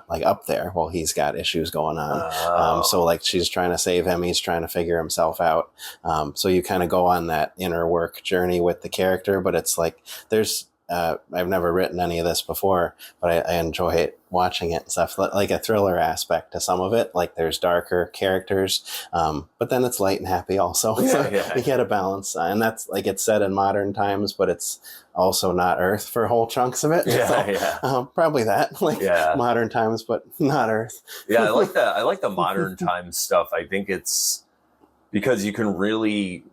like up there while he's got issues going on. So like she's trying to save him. He's trying to figure himself out. So you kind of go on that inner work journey with the character, but it's like there's, I've never written any of this before, but I enjoy it, watching it and stuff, like a thriller aspect to some of it. Like there's darker characters, but then it's light and happy also. So you get a balance. And that's like it's set in modern times, but it's also not Earth for whole chunks of it. Probably that, like modern times, but not Earth. I like that. I like the modern times stuff. I think it's because you can really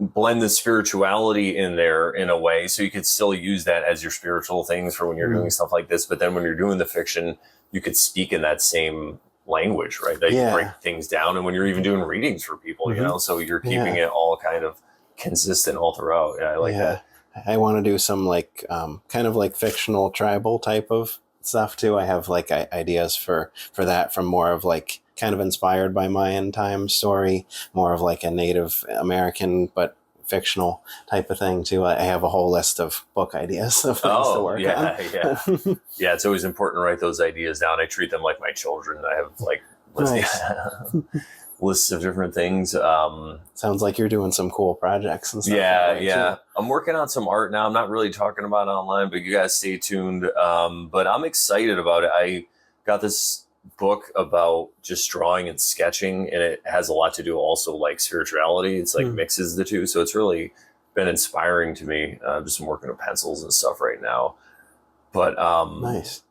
blend the spirituality in there in a way, so you could still use that as your spiritual things for when you're doing stuff like this. But then when you're doing the fiction, you could speak in that same language, right? That you break things down. And when you're even doing readings for people, you know, so you're keeping it all kind of consistent all throughout. Yeah, I like that. I want to do some like kind of like fictional tribal type of stuff too. I have like ideas for that from more of like kind of inspired by Mayan time story, more of like a Native American but fictional type of thing too. I have a whole list of book ideas of things to work on. Yeah, it's always important to write those ideas down. I treat them like my children. I have like lists of different things. Sounds like you're doing some cool projects and stuff. Yeah. I'm working on some art now. I'm not really talking about it online, but you guys stay tuned. But I'm excited about it. I got this book about just drawing and sketching, and it has a lot to do also like spirituality. It's like mixes the two. So it's really been inspiring to me. I'm just working with pencils and stuff right now. But nice.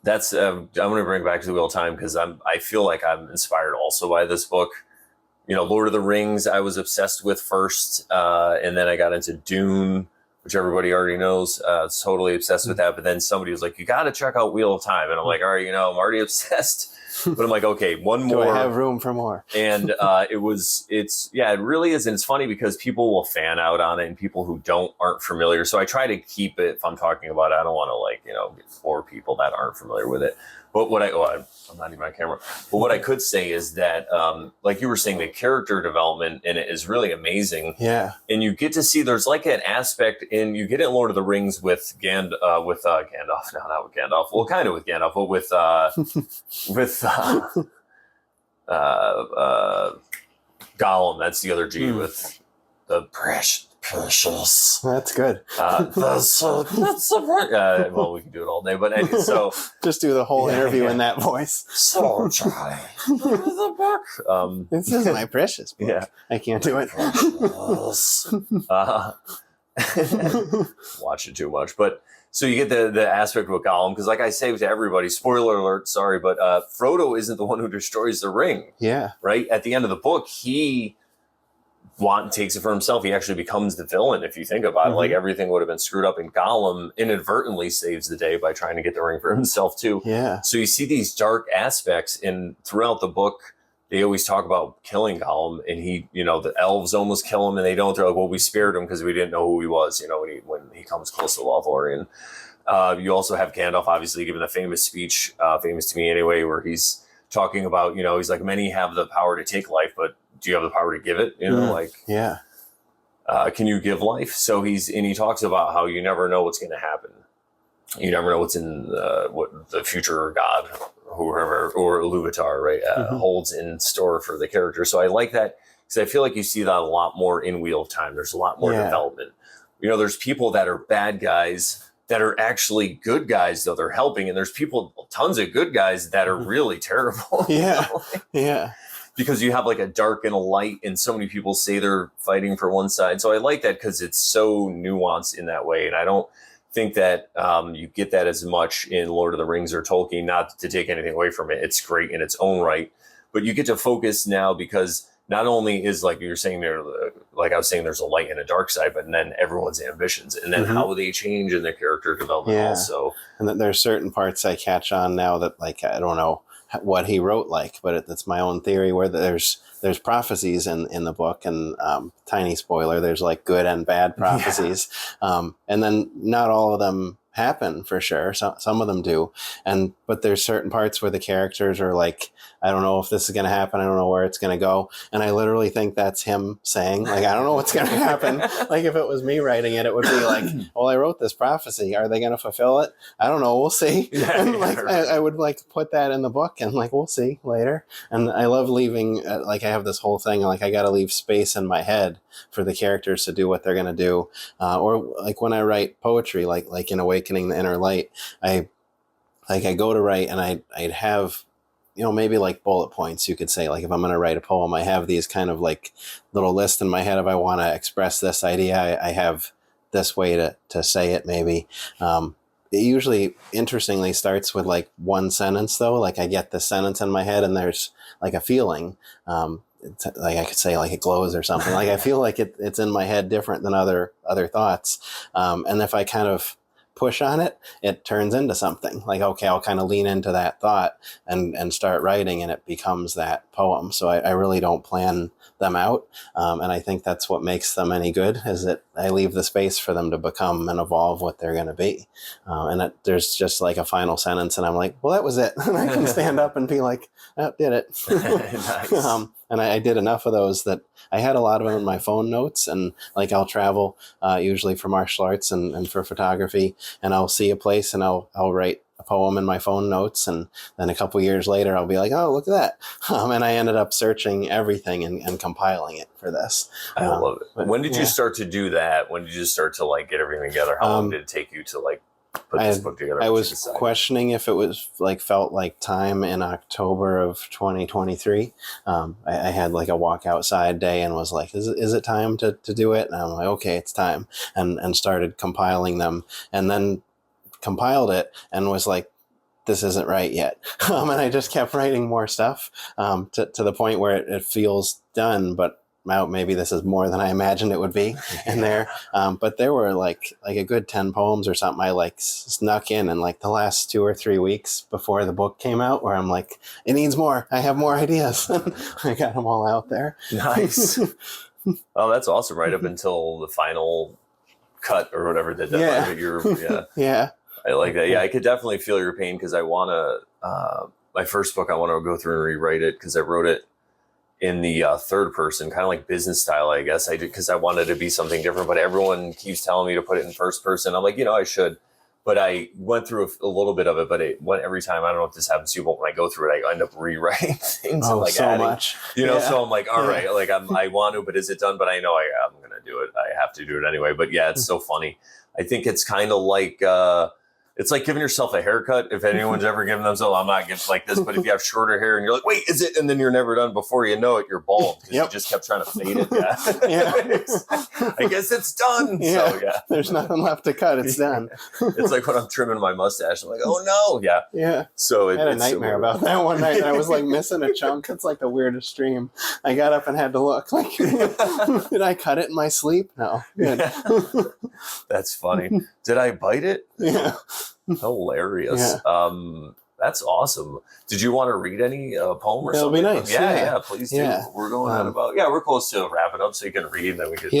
That's I'm going to bring it back to the Wheel of Time because I feel like I'm inspired also by this book. You know, Lord of the Rings, I was obsessed with first, and then I got into Dune, which everybody already knows. Totally obsessed with that. But then somebody was like, you got to check out Wheel of Time. And I'm like, all right, you know, I'm already obsessed. But I'm like, okay, one more. Do I have room for more? And it really is. And it's funny because people will fan out on it and people who aren't familiar. So I try to keep it, if I'm talking about it, I don't want to like, you know, bore people that aren't familiar with it. But I'm not even on camera. But what I could say is that, like you were saying, the character development in it is really amazing. Yeah. And you get to see there's like an aspect you get it in Lord of the Rings with Gandalf. No, not with Gandalf. Well, kind of with Gandalf, but with Gollum. That's the other G with the precious. That's good. Well, we can do it all day, but anyway, so just do the whole interview in that voice. So, Charlie, the book. This is my precious book. Yeah, I can't do it. Watch it too much, but so you get the aspect with Gollum because, like I say to everybody, spoiler alert, sorry, but Frodo isn't the one who destroys the ring. Yeah, right at the end of the book, he takes it for himself. He actually becomes the villain if you think about it. Like everything would have been screwed up, and Gollum inadvertently saves the day by trying to get the ring for himself too. Yeah. So you see these dark aspects, and throughout the book, they always talk about killing Gollum, and he, you know, the elves almost kill him, and they don't. They're like, well, we spared him because we didn't know who he was. You know, when he comes close to Lothlorien. You also have Gandalf, obviously, giving the famous speech, famous to me anyway, where he's talking about, you know, he's like, many have the power to take life, but do you have the power to give it? You know, can you give life? So he talks about how you never know what's going to happen. You never know what's in what the future God, whoever, or Iluvatar, right, holds in store for the character. So I like that because I feel like you see that a lot more in Wheel of Time. There's a lot more development. You know, there's people that are bad guys that are actually good guys, though they're helping. And there's tons of good guys that are really terrible. Yeah. You know? Because you have like a dark and a light, and so many people say they're fighting for one side. So I like that because it's so nuanced in that way. And I don't think that you get that as much in Lord of the Rings or Tolkien, not to take anything away from it. It's great in its own right. But you get to focus now because not only is, like you're saying there, like I was saying, there's a light and a dark side, but then everyone's ambitions and then how they change in their character development also. And then there's certain parts I catch on now that, like, I don't know, what he wrote like, but it's my own theory where there's prophecies in the book, and tiny spoiler, there's like good and bad prophecies. And then not all of them happen for sure. Some of them do. But there's certain parts where the characters are like, I don't know if this is going to happen. I don't know where it's going to go. And I literally think that's him saying, like, I don't know what's going to happen. Like if it was me writing it, it would be like, well, I wrote this prophecy. Are they going to fulfill it? I don't know. We'll see. And like, I would like put that in the book and like, we'll see later. And I love leaving, like I have this whole thing, like I got to leave space in my head for the characters to do what they're going to do. Or like when I write poetry, like in Awakening the Inner Light, I go to write and I'd have, maybe like bullet points, you could say, like if I'm going to write a poem, I have these kind of like little list in my head. If I want to express this idea, I have this way to say it maybe. It usually, interestingly, starts with like one sentence though. Like I get the sentence in my head and there's like a feeling, like I could say like it glows or something. Like I feel like it's in my head different than other thoughts. And if I kind of push on it, it turns into something like, okay, I'll kind of lean into that thought and start writing, and it becomes that poem. So I really don't plan them out. And I think that's what makes them any good, is that I leave the space for them to become and evolve what they're going to be. And there's just like a final sentence and I'm like, well, that was it. And I can stand up and be like, oh, did it. Nice. And I did enough of those that I had a lot of them in my phone notes, and like I'll travel usually for martial arts and for photography, and I'll see a place and I'll write a poem in my phone notes, and then a couple years later I'll be like, oh, look at that. And I ended up searching everything and compiling it for this. I love it. When did you start to do that? When did you start to like get everything together? How long did it take you to like put this book together? I was questioning if it was like felt like time in October of 2023. I had like a walk outside day and was like, is it time to do it? And I'm like, okay, it's time. And started compiling them, and then compiled it and was like, this isn't right yet. And I just kept writing more stuff to the point where it feels done, but maybe this is more than I imagined it would be in there. But there were like a good 10 poems or something I like snuck in like the last 2 or 3 weeks before the book came out, where I'm like, it needs more. I have more ideas. I got them all out there. Nice. Oh, that's awesome. Right up until the final cut or whatever that deadline. Yeah. I like that. Yeah, I could definitely feel your pain, because I want to, my first book, I want to go through and rewrite it, because I wrote it in the third person, kind of like business style, I guess. I did, because I wanted to be something different, but everyone keeps telling me to put it in first person. I'm like, I should. But I went through a little bit of it, but it went every time. I don't know if this happens to you, but when I go through it, I end up rewriting things and like so adding, much. So I'm like, all right, like I want to, but is it done? But I know I'm going to do it. I have to do it anyway. But yeah, it's so funny. I think it's kind of like, it's like giving yourself a haircut. If anyone's ever given themselves, I'm not getting like this, but if you have shorter hair and you're like, wait, is it? And then you're never done. Before you know it, you're bald because you just kept trying to fade it. Yeah. I guess it's done. Yeah. So yeah, there's nothing left to cut. It's done. It's like when I'm trimming my mustache, I'm like, oh no. Yeah. Yeah. So I had a nightmare about that one night. I was like missing a chunk. It's like the weirdest dream. I got up and had to look like, did I cut it in my sleep? No. Good. That's funny. Did I bite it? Yeah. Hilarious. Yeah. That's awesome. Did you want to read any poem or something? It'll be nice. Yeah, please do. Yeah. We're going on about, we're close to wrapping up, so you can read and then we could.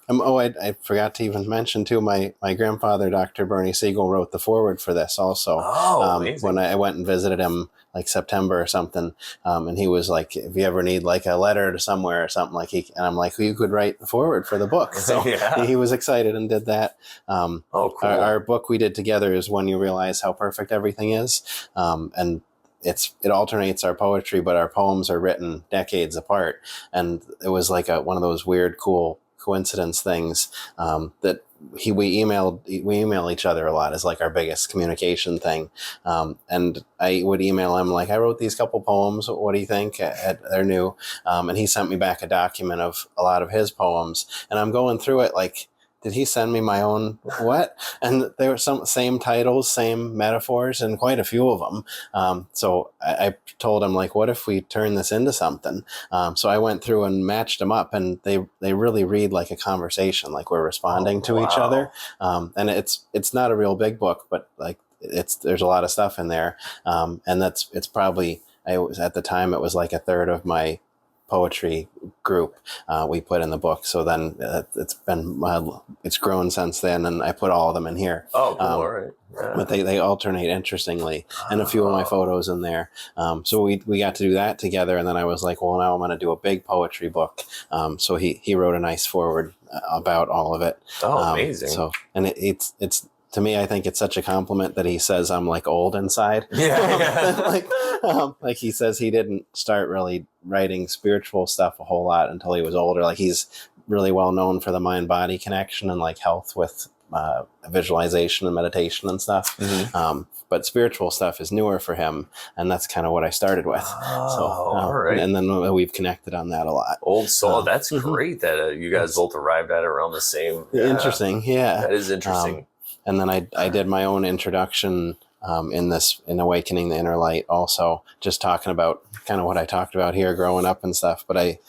I forgot to even mention too, my grandfather, Dr. Charlie Siegel, wrote the foreword for this also. Amazing. When I went and visited him like September or something, and he was like, if you ever need like a letter to somewhere or something, like and I'm like, well, you could write the foreword for the book. So he was excited and did that. Cool. Our book we did together is When You Realize How Perfect Everything Is. And it alternates our poetry, but our poems are written decades apart. And it was like one of those weird, cool coincidence things that we email each other a lot is like our biggest communication thing. And I would email him like, I wrote these couple poems. What do you think? They're new. And he sent me back a document of a lot of his poems. And I'm going through it like, did he send me my own what? And there were some same titles, same metaphors, and quite a few of them. So I told him like, what if we turn this into something? So I went through and matched them up, and they really read like a conversation, like we're responding to each other. And it's not a real big book, but like there's a lot of stuff in there. And it's probably, at the time it was like a third of my poetry group we put in the book. So then it's grown since then, and I put all of them in here. Oh, cool. All right. Yeah. But they alternate interestingly, and a few of my photos in there. So we got to do that together, and then I was like, well, now I'm going to do a big poetry book. So he wrote a nice foreword about all of it. Oh, amazing. So, and it's to me, I think it's such a compliment that he says I'm like old inside. Yeah. Like he says he didn't start really writing spiritual stuff a whole lot until he was older. Like he's really well known for the mind-body connection and like health with visualization and meditation and stuff. Mm-hmm. But spiritual stuff is newer for him, and that's kind of what I started with. All right. And then we've connected on that a lot. Old soul. That's great that you guys both arrived at it around the same. Interesting. Yeah. That is interesting. And then I did my own introduction in Awakening the Inner Light, also just talking about kind of what I talked about here growing up and stuff. But I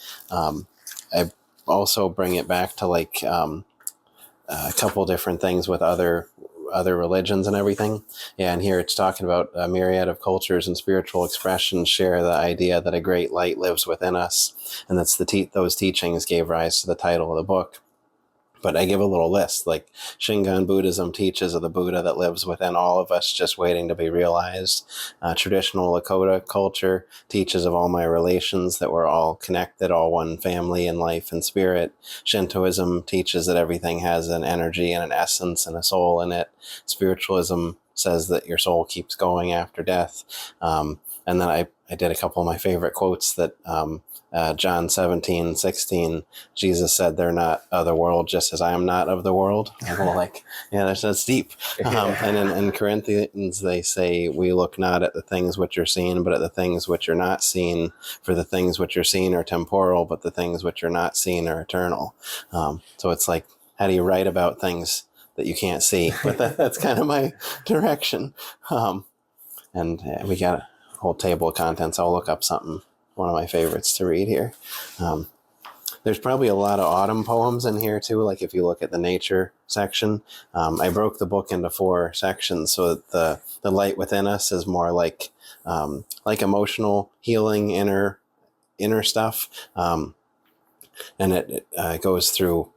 also bring it back to like a couple different things with other religions and everything. Yeah, and here it's talking about a myriad of cultures and spiritual expressions share the idea that a great light lives within us, and that's those teachings gave rise to the title of the book. But I give a little list, like Shingon Buddhism teaches of the Buddha that lives within all of us, just waiting to be realized. Traditional Lakota culture teaches of all my relations, that we're all connected, all one family in life and spirit. Shintoism teaches that everything has an energy and an essence and a soul in it. Spiritualism says that your soul keeps going after death. And then I did a couple of my favorite quotes that John 17:16, Jesus said, they're not of the world, just as I am not of the world. And we're like, yeah, that's deep. And in Corinthians, they say, we look not at the things which are seen, but at the things which are not seen. For the things which are seen are temporal, but the things which are not seen are eternal. So it's like, how do you write about things that you can't see? But that's kind of my direction. And we got a whole table of contents. I'll look up something. One of my favorites to read here. There's probably a lot of autumn poems in here too. Like if you look at the nature section, I broke the book into 4 sections so that the light within us is more like emotional healing, inner stuff. And it goes through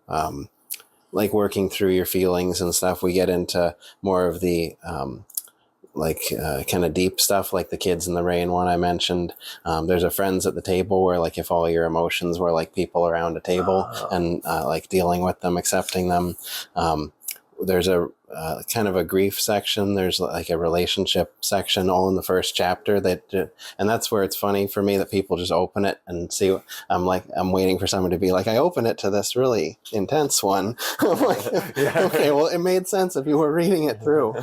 like working through your feelings and stuff. We get into more of the kind of deep stuff, like the kids in the rain one I mentioned. There's a friends at the table, where like if all your emotions were like people around a table and like dealing with them, accepting them. There's a kind of a grief section. There's like a relationship section, all in the first chapter. And that's where it's funny for me that people just open it and see. I'm waiting for someone to be like, I open it to this really intense one. I'm like, okay, well, it made sense if you were reading it through,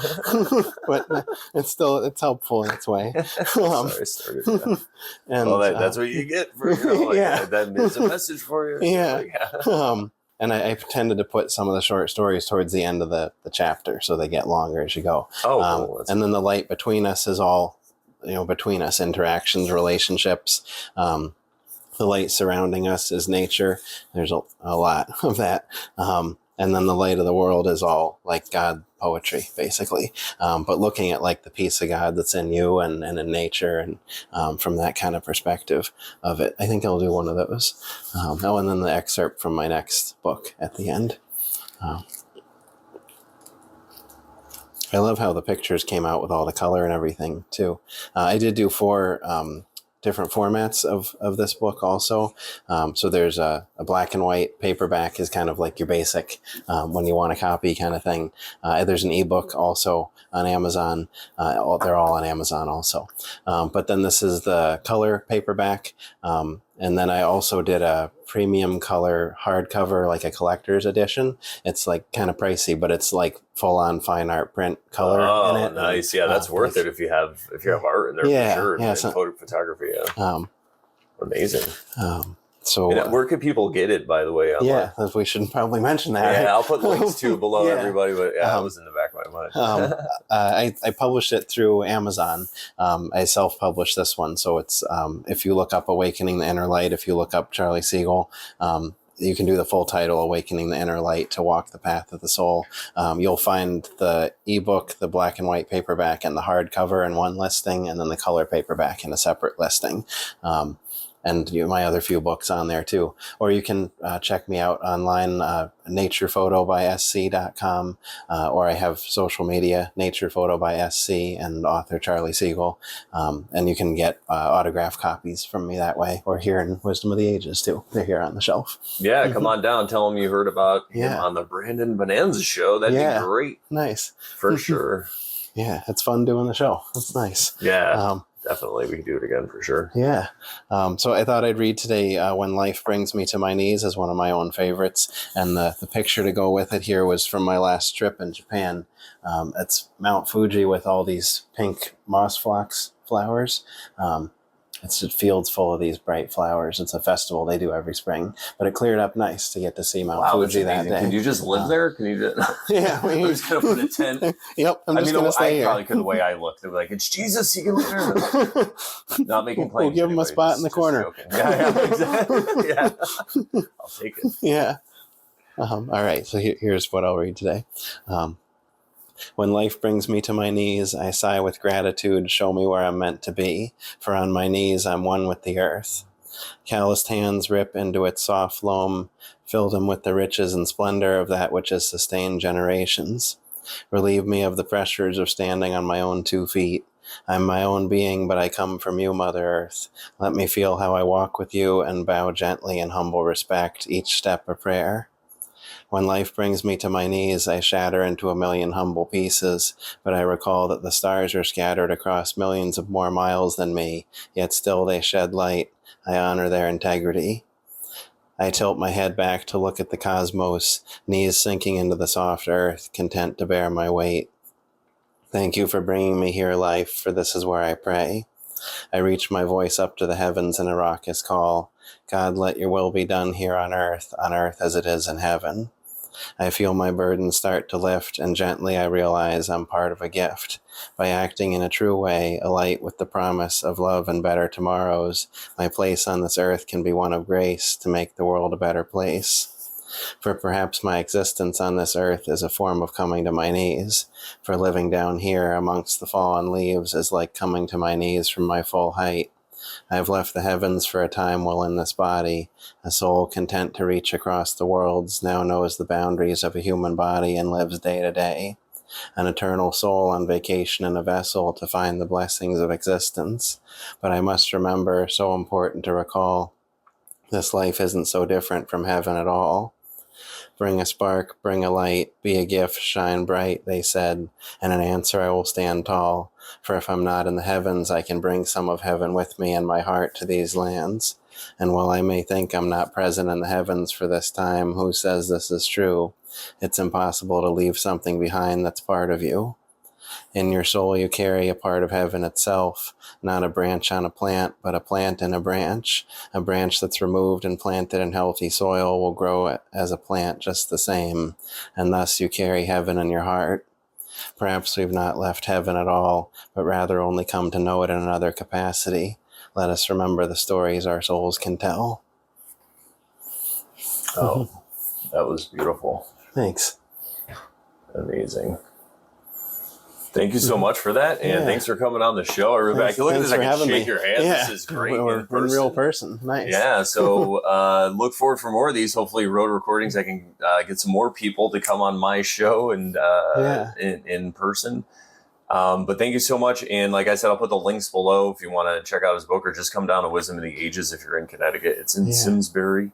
but it's helpful in its way. And that's what you get for that is a message for you. Yeah. And I tended to put some of the short stories towards the end of the chapter, so they get longer as you go. Oh, cool. And then the light between us is all, between us, interactions, relationships. The light surrounding us is nature. There's a lot of that. And then the light of the world is all like God poetry, basically. But looking at like the piece of God that's in you and in nature, and from that kind of perspective of it, I think I'll do one of those. And then the excerpt from my next book at the end. I love how the pictures came out with all the color and everything too. I did do 4 different formats of this book also. So there's a black and white paperback is kind of like your basic when you want a copy kind of thing. There's an ebook also on Amazon. They're all on Amazon also. But then this is the color paperback. And then I also did a premium color hardcover, like a collector's edition. It's like kind of pricey, but it's like full on fine art print color in it. Nice. Yeah, that's worth it if you have art in there for sure. Yeah, photography. Yeah. Amazing. So where could people get it, by the way? We should probably mention that. Yeah, I'll put links too below everybody, but that was in the back of my mind. I published it through Amazon. I self-published this one, so it's if you look up Awakening the Inner Light, if you look up Charlie Siegel, you can do the full title, Awakening the Inner Light to Walk the Path of the Soul. You'll find the ebook, the black and white paperback, and the hardcover in one listing, and then the color paperback in a separate listing. And my other few books on there too. Or you can check me out online, naturephoto.sc.com, or I have social media, naturephoto by SC, and author Charlie Siegel. And you can get autographed copies from me that way, or here in Wisdom of the Ages too. They're here on the shelf. Yeah, come on down. Tell them you heard about him on the Brandon Bonanza show. That'd be great. Nice. For sure. Yeah, it's fun doing the show. It's nice. Yeah. Definitely, we can do it again for sure. Yeah. So I thought I'd read today When Life Brings Me to My Knees as one of my own favorites. And the picture to go with it here was from my last trip in Japan. It's Mount Fuji with all these pink moss flowers. It's just fields full of these bright flowers. It's a festival they do every spring. But it cleared up nice to get to see Mount Fuji that day. Can you just live there? Can you just... Yeah. I'm just going to put a tent. Yep, I'm just going to stay here. Probably could, the way I look. They're like, it's Jesus, he can live there. Not making claims. We'll give him a spot in the corner. Yeah, exactly. Yeah. I'll take it. Yeah. All right, so here's what I'll read today. When life brings me to my knees, I sigh with gratitude, show me where I'm meant to be, for on my knees I'm one with the earth. Calloused hands rip into its soft loam, fill them with the riches and splendor of that which has sustained generations. Relieve me of the pressures of standing on my own 2 feet. I'm my own being, but I come from you, Mother Earth. Let me feel how I walk with you and bow gently in humble respect, each step a prayer. When life brings me to my knees, I shatter into a million humble pieces, but I recall that the stars are scattered across millions of more miles than me, yet still they shed light. I honor their integrity. I tilt my head back to look at the cosmos, knees sinking into the soft earth, content to bear my weight. Thank you for bringing me here, life, for this is where I pray. I reach my voice up to the heavens in a raucous call. God, let your will be done here on earth as it is in heaven. I feel my burden start to lift, and gently I realize I'm part of a gift. By acting in a true way, a light with the promise of love and better tomorrows, my place on this earth can be one of grace to make the world a better place. For perhaps my existence on this earth is a form of coming to my knees. For living down here amongst the fallen leaves is like coming to my knees from my full height. I have left the heavens for a time while in this body. A soul content to reach across the worlds now knows the boundaries of a human body and lives day to day. An eternal soul on vacation in a vessel to find the blessings of existence. But I must remember, so important to recall, this life isn't so different from heaven at all. Bring a spark, bring a light, be a gift, shine bright, they said, and in answer I will stand tall. For if I'm not in the heavens, I can bring some of heaven with me in my heart to these lands. And while I may think I'm not present in the heavens for this time, who says this is true? It's impossible to leave something behind that's part of you. In your soul you carry a part of heaven itself, not a branch on a plant, but a plant in a branch. A branch that's removed and planted in healthy soil will grow as a plant just the same, and thus you carry heaven in your heart. Perhaps we've not left heaven at all, but rather only come to know it in another capacity. Let us remember the stories our souls can tell. Oh, that was beautiful. Thanks. Amazing. Thank you so much for that, and thanks for coming on the show. Rebecca, look at this. I can shake your hand. This is great. We're in real person. Nice. Yeah, so look forward for more of these. Hopefully, road recordings. I can get some more people to come on my show and in person. But thank you so much. And like I said, I'll put the links below if you want to check out his book, or just come down to Wisdom of the Ages if you're in Connecticut. It's in Simsbury.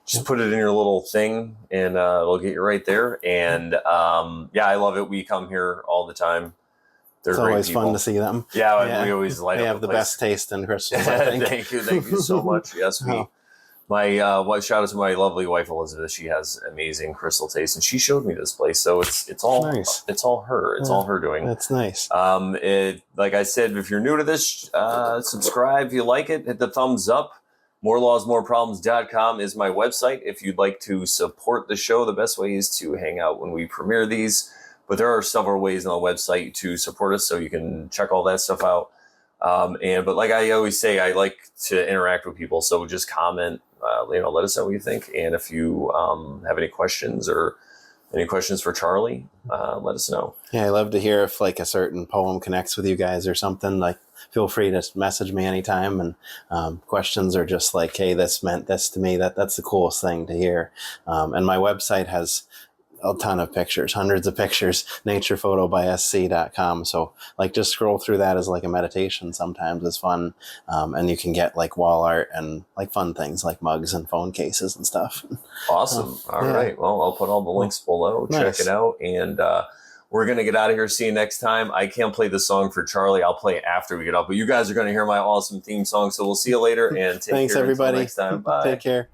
Just put it in your little thing, and it'll get you right there. And I love it. We come here all the time. They're it's always fun to see them. Yeah, we always light up. They have the best taste in crystals, I think. Thank you so much. Yes, my wife, shout out to my lovely wife Elizabeth. She has amazing crystal taste, and she showed me this place. So it's all nice. It's all her. It's all her doing. That's nice. Like I said, if you're new to this, subscribe if you like it. Hit the thumbs up. MoreLawsMoreProblems.com is my website. If you'd like to support the show, the best way is to hang out when we premiere these. But there are several ways on the website to support us, so you can check all that stuff out. But like I always say, I like to interact with people, so just comment, let us know what you think. And if you have any questions for Charlie, let us know. Yeah, I love to hear if like a certain poem connects with you guys or something. Like, feel free to message me anytime. And questions are just like, hey, this meant this to me. That's the coolest thing to hear. And my website has a ton of pictures, hundreds of pictures, naturephoto.sc.com. So like just scroll through that as like a meditation sometimes is fun. And you can get like wall art and like fun things like mugs and phone cases and stuff. Awesome. All right. Well, I'll put all the links below. Nice. Check it out. And we're going to get out of here. See you next time. I can't play the song for Charlie. I'll play it after we get off. But you guys are going to hear my awesome theme song. So we'll see you later. And Thanks, care everybody. until next time. Bye. Take care.